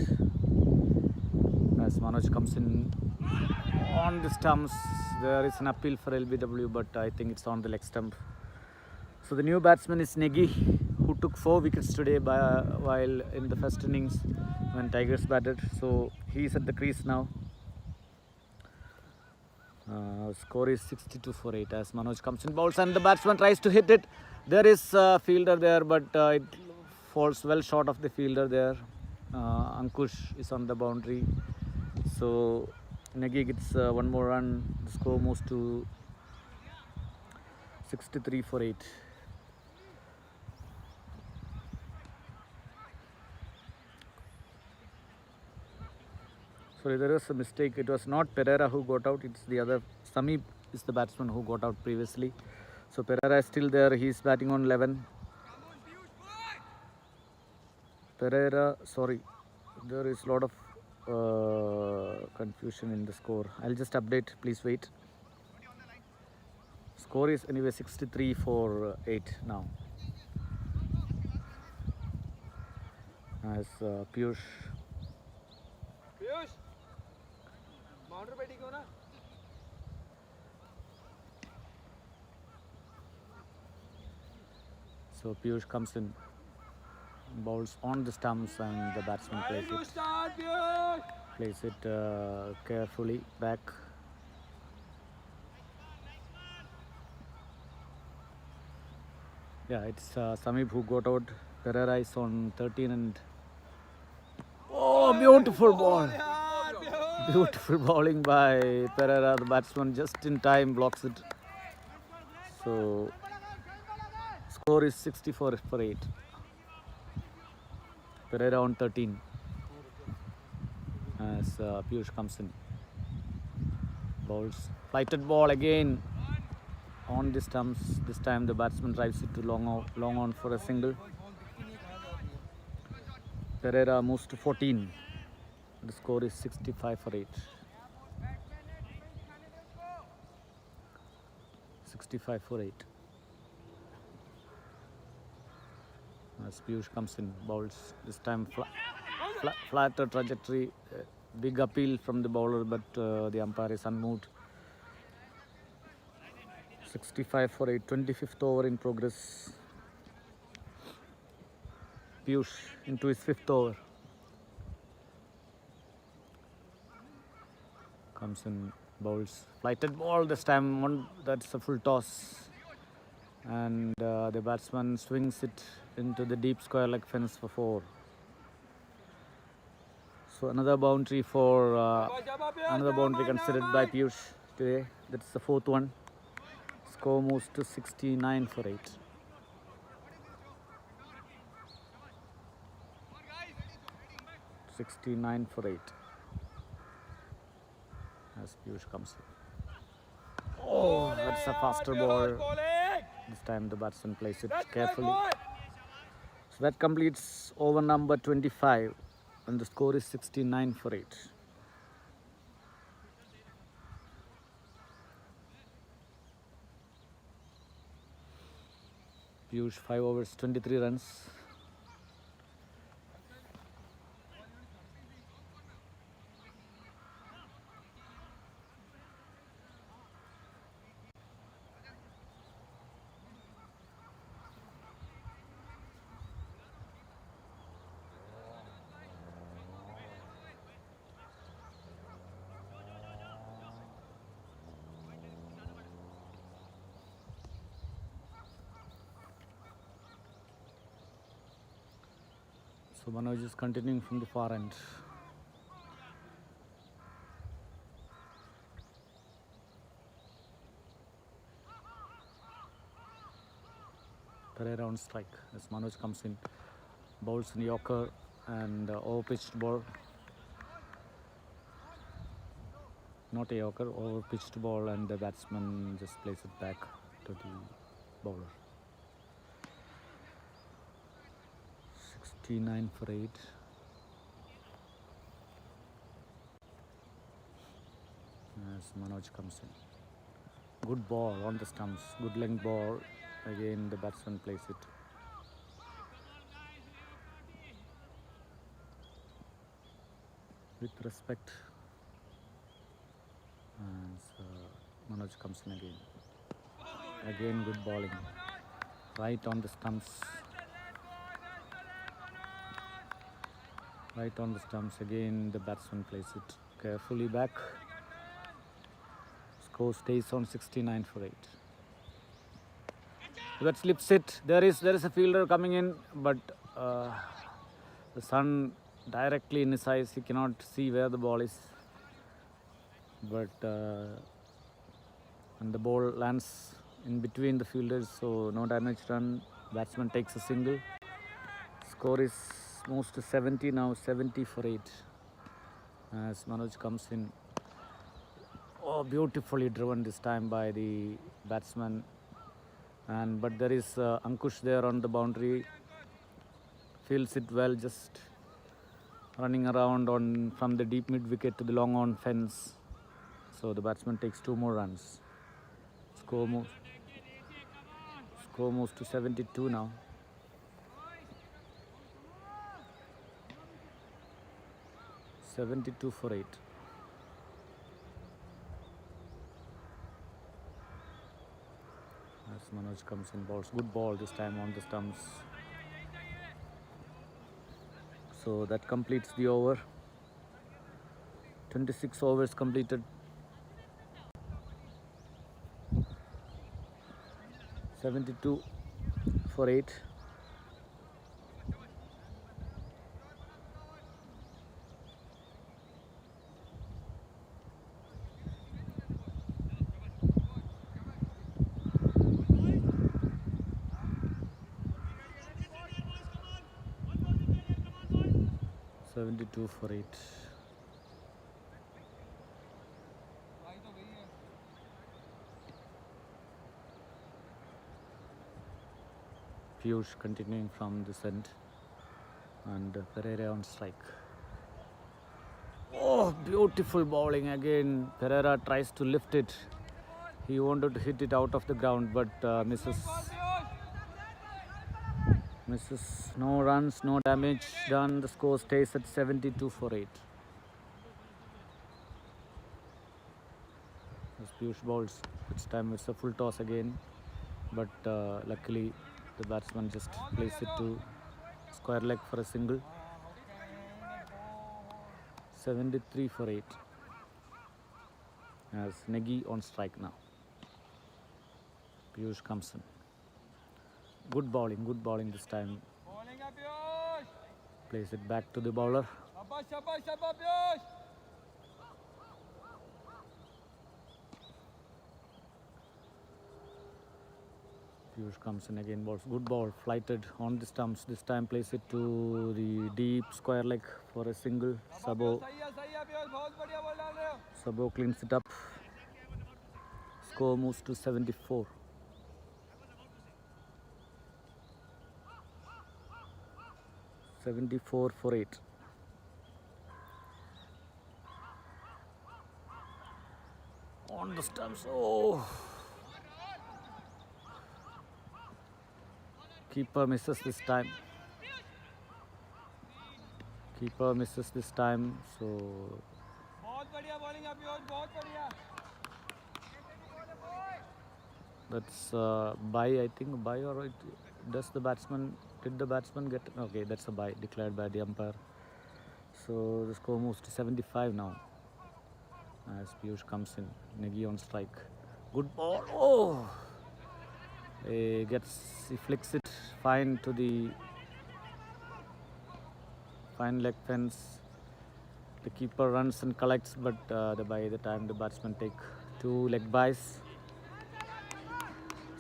as Manoj comes in on the stumps. There is an appeal for LBW, but I think it's on the leg stump. So the new batsman is Negi, who took 4 wickets today while in the first innings when Tigers batted. So he's at the crease now. Score is 62 for 8 as Manoj comes in, bowls, and the batsman tries to hit it. There is a fielder there, but it falls well short of the fielder there. Ankush is on the boundary. So Negi gets one more run. The score moves to 63 for 8. Sorry, there was a mistake. It was not Pereira who got out. It's the other. Sami is the batsman who got out previously. So Pereira is still there. He's batting on 11. Pereira, sorry, there is a lot of confusion in the score. I'll just update. Please wait. Score is anyway 63 for 8 now. As Piyush. So Piyush comes in, bowls on the stumps, and the batsman plays it carefully back. Yeah, it's Samib who got out. Pereira is on 13 and oh, beautiful ball. Beautiful bowling by Pereira. The batsman just in time blocks it. So score is 64 for 8. Pereira on 13 as Piyush comes in. Bowls. Flighted ball again on the stumps. This time the batsman drives it to long on for a single. Pereira moves to 14. The score is 65 for 8. 65 for 8. As Piyush comes in, bowls this time flatter trajectory, big appeal from the bowler, but the umpire is unmoved. 65 for 8, 25th over in progress. Piyush into his 5th over. Comes in, bowls flighted ball this time. That's a full toss, and the batsman swings it into the deep square leg fence for 4. So another boundary considered by Piyush today. That's the 4th one. Score moves to 69 for 8. $69 for 8. As Piyush comes in. Oh, that's a faster ball. This time the batsman plays it carefully. So that completes over number 25, and the score is 69 for 8. Piyush 5 overs, 23 runs. So Manoj is continuing from the far end. Pereira on strike as Manoj comes in. Bowls in Yorker and over-pitched ball. Not a Yorker, over-pitched ball, and the batsman just plays it back to the bowler. 69 for 8. As Manoj comes in. Good ball on the stumps, good length ball. Again the batsman plays it. With respect. As Manoj comes in again. Again good bowling. Right on the stumps. Right on the stumps. Again the batsman plays it carefully back. Score stays on 69 for 8. That slips it. There is a fielder coming in, but the sun directly in his eyes. He cannot see where the ball is. But and the ball lands in between the fielders, so no damage done. Batsman takes a single. Score is moves to 70 now, 70 for 8. As Manoj comes in. Oh, beautifully driven this time by the batsman. But there is Ankush there on the boundary. Feels it well, just running around from the deep mid wicket to the long on fence. So the batsman takes 2 more runs. Score moves to 72 now. $72 for 8. As Manoj comes in, balls. Good ball this time on the stumps. So that completes the over. 26 overs completed. 72 for 8. $72 for 8. Piyush continuing from this end, and Pereira on strike. Oh, beautiful bowling again. Pereira tries to lift it. He wanted to hit it out of the ground, but misses. Misses. No runs, no damage done. The score stays at 72 for 8. As Piyush bowls, this time it's a full toss again, but luckily the batsman just placed it to square leg for a single. 73 for 8. As Negi on strike now. Piyush comes in. Good bowling this time. Plays it back to the bowler. Piyush comes in again, balls. Good ball, flighted on the stumps. This time plays it to the deep square leg for a single. Sabo cleans it up. Score moves to 74. For 8. On the stumps. Oh! Keeper misses this time. So that's bye, I think. Bye, or does the batsman? Did the batsman get? Okay, that's a bye declared by the umpire. So the score moves to 75 now. As Piyush comes in, Negi on strike. Good ball. Oh! He flicks it fine to the fine leg fence. The keeper runs and collects, but by the time the batsman take 2 leg byes.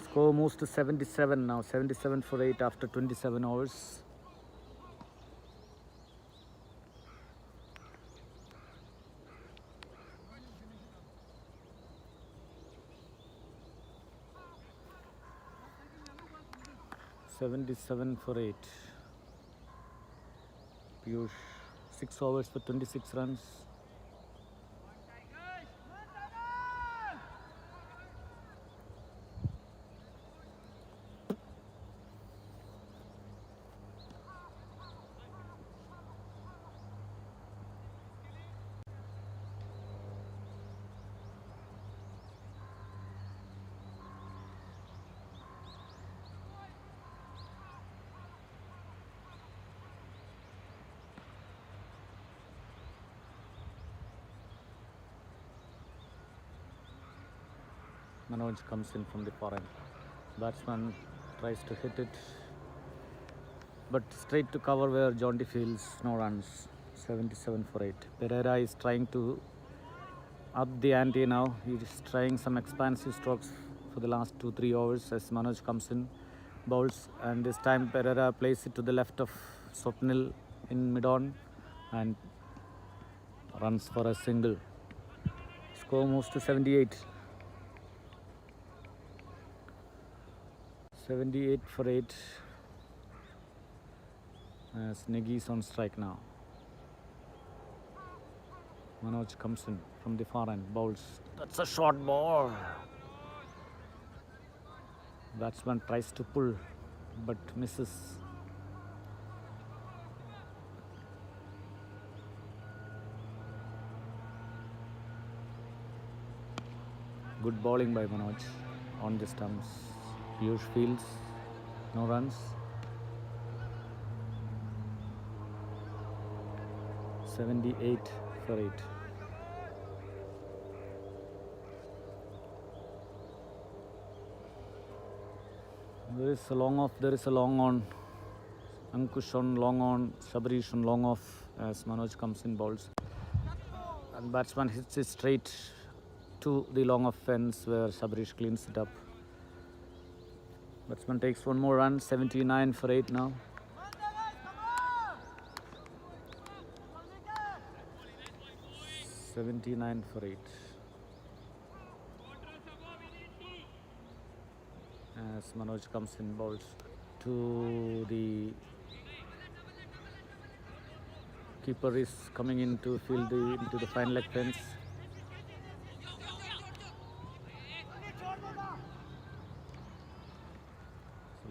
Score moves to 77 now. 77 for 8 after 27 overs. For 8. Piyush 6 overs for 26 runs. Manoj comes in from the far end. Batsman tries to hit it, but straight to cover where John D fields. No runs. 77 for 8. Pereira is trying to up the ante now. He is trying some expansive strokes for the last 2-3 overs as Manoj comes in, bowls, and this time Pereira plays it to the left of Swapnil in mid-on and runs for a single. Score moves to 78. 78 for 8 as Negi is on strike now. Manoj comes in from the far end, bowls. That's a short ball. Batsman tries to pull but misses. Good bowling by Manoj on the stumps. Piyush fields, no runs. 78 for 8. There is a long off, there is a long on. Ankush on long on, Sabarish on long off as Manoj comes in, bowls. And batsman hits it straight to the long off fence where Sabarish cleans it up. Batsman takes one more run. 79 for 8 now. $79 for 8. As Manoj comes in, bowls to the keeper is coming in to field into the fine leg fence.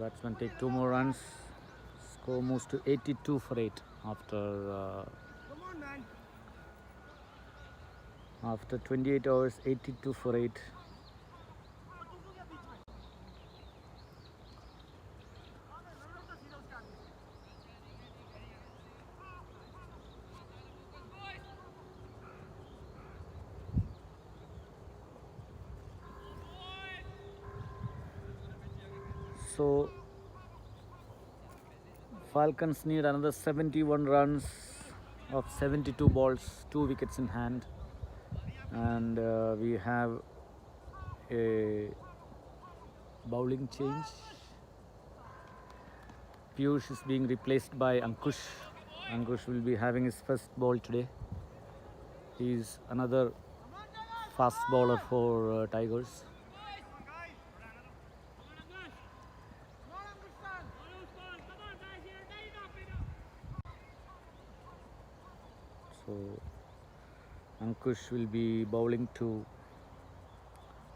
Batsman take 2 more runs. Score moves to 82 for 8 after 28 hours. 82 for 8. So Falcons need another 71 runs of 72 balls, 2 wickets in hand, and we have a bowling change. Piyush is being replaced by Ankush. Ankush will be having his first ball today. He is another fast bowler for Tigers. So Ankush will be bowling to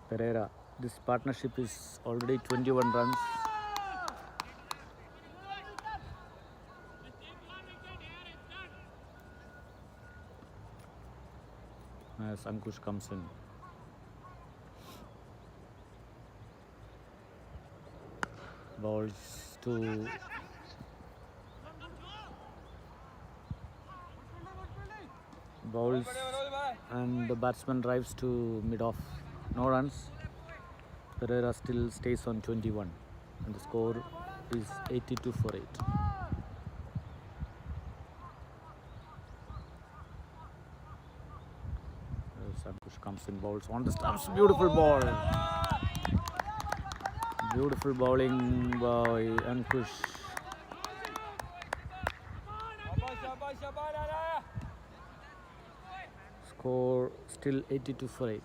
Pereira. This partnership is already 21 runs. As Ankush comes in. Balls to bowls and the batsman drives to mid-off. No runs. Pereira still stays on 21 and the score is 82 for 8. Ankush comes in, bowls on the stumps. Beautiful ball. Beautiful bowling by Ankush. Score still 82 for 8.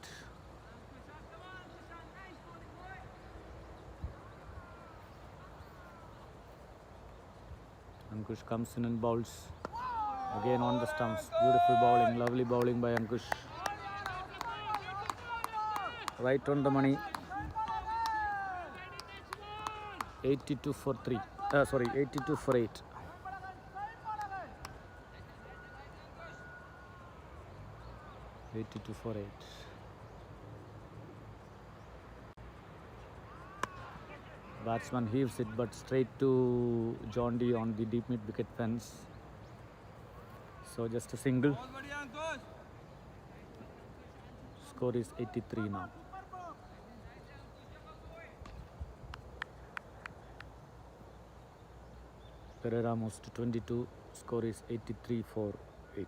Ankush comes in and bowls again on the stumps. Beautiful bowling, lovely bowling by Ankush. Right on the money. 82 for 3. 82 for 8. For 8. Batsman heaves it, but straight to John D on the deep mid wicket fence. So just a single. Score is 83 now. Pereira moves to 22. Score is 83 for 8.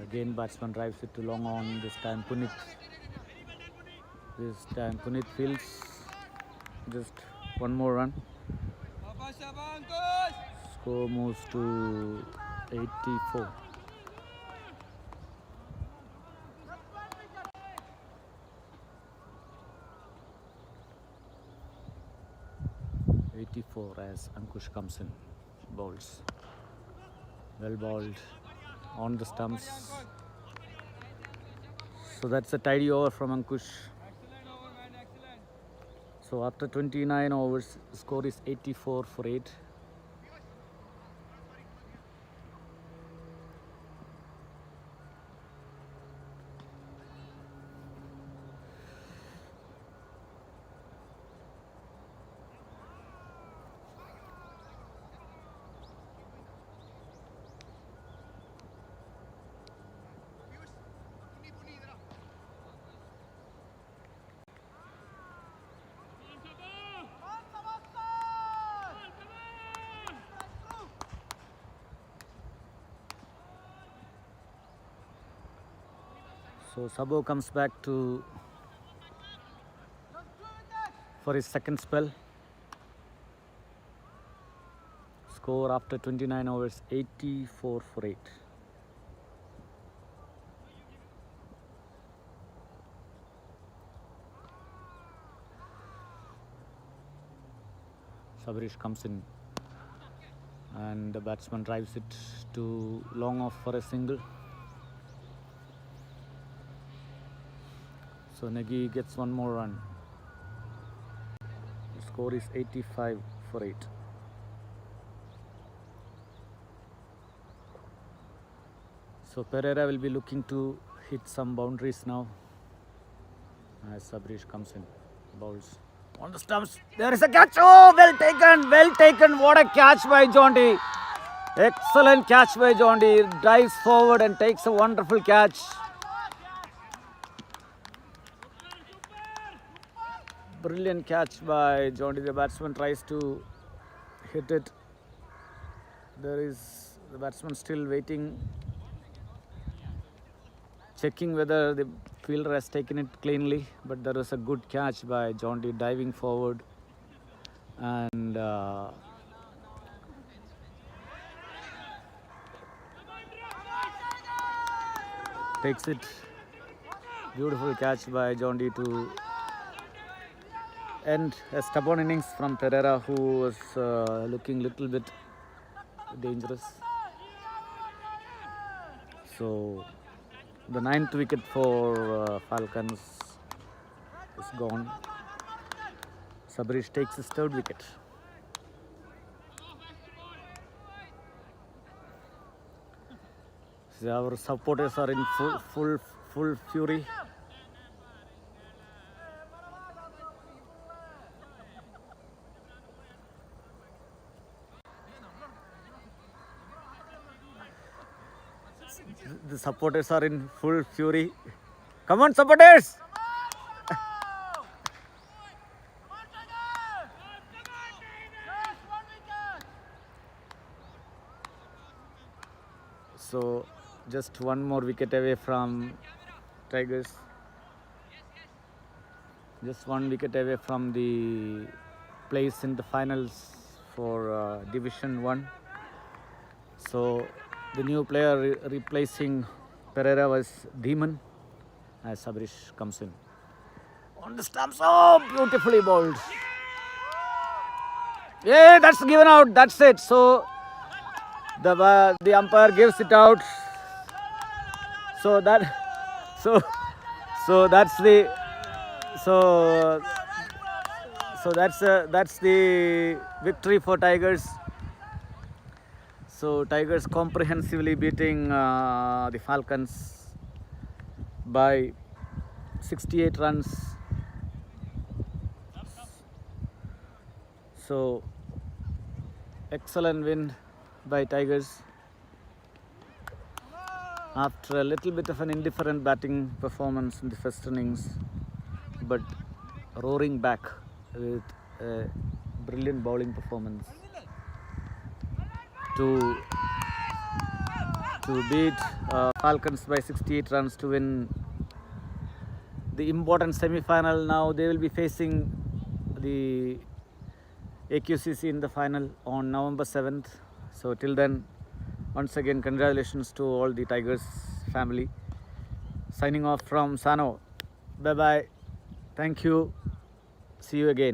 Again batsman drives it to long on. This time Punit fields just one more run. Score moves to 84. 84 as Ankush comes in, bowls. Well bowled on the stumps. So that's a tidy over from Ankush. So after 29 overs, the score is 84 for 8. So Sabo comes back for his second spell. Score after 29 overs, 84 for 8. Sabarish comes in and the batsman drives it to long off for a single. So Nagy gets one more run. The score is 85 for 8. So Pereira will be looking to hit some boundaries now as Sabrish comes in, bowls on the stumps. There is a catch. Oh, well taken, well taken. What a catch by Jondi. Excellent catch by Jondi. Dives forward and takes a wonderful catch. Brilliant catch by Jondi. The batsman tries to hit it. There is the batsman still waiting, checking whether the fielder has taken it cleanly, but there was a good catch by Jondi diving forward and takes it. Beautiful catch by Jondi to end a stubborn innings from Pereira, who was looking little bit dangerous. So the 9th wicket for Falcons is gone. Sabrish takes his 3rd wicket. So our supporters are in full fury. The supporters are in full fury. Come on, supporters! So just one more wicket away from Tigers. Just one wicket away from the place in the finals for Division 1. So the new player replacing Pereira was Demon as Sabrish comes in. On the stumps, oh, beautifully bowled. Yeah, that's given out, that's it. So the umpire gives it out. So that's the victory for Tigers. So Tigers comprehensively beating the Falcons by 68 runs. So excellent win by Tigers after a little bit of an indifferent batting performance in the first innings, but roaring back with a brilliant bowling performance to beat Falcons by 68 runs to win the important semi-final. Now they will be facing the AQCC in the final on November 7th. So till then, once again, congratulations to all the Tigers family. Signing off from Sano. Bye-bye. Thank you. See you again.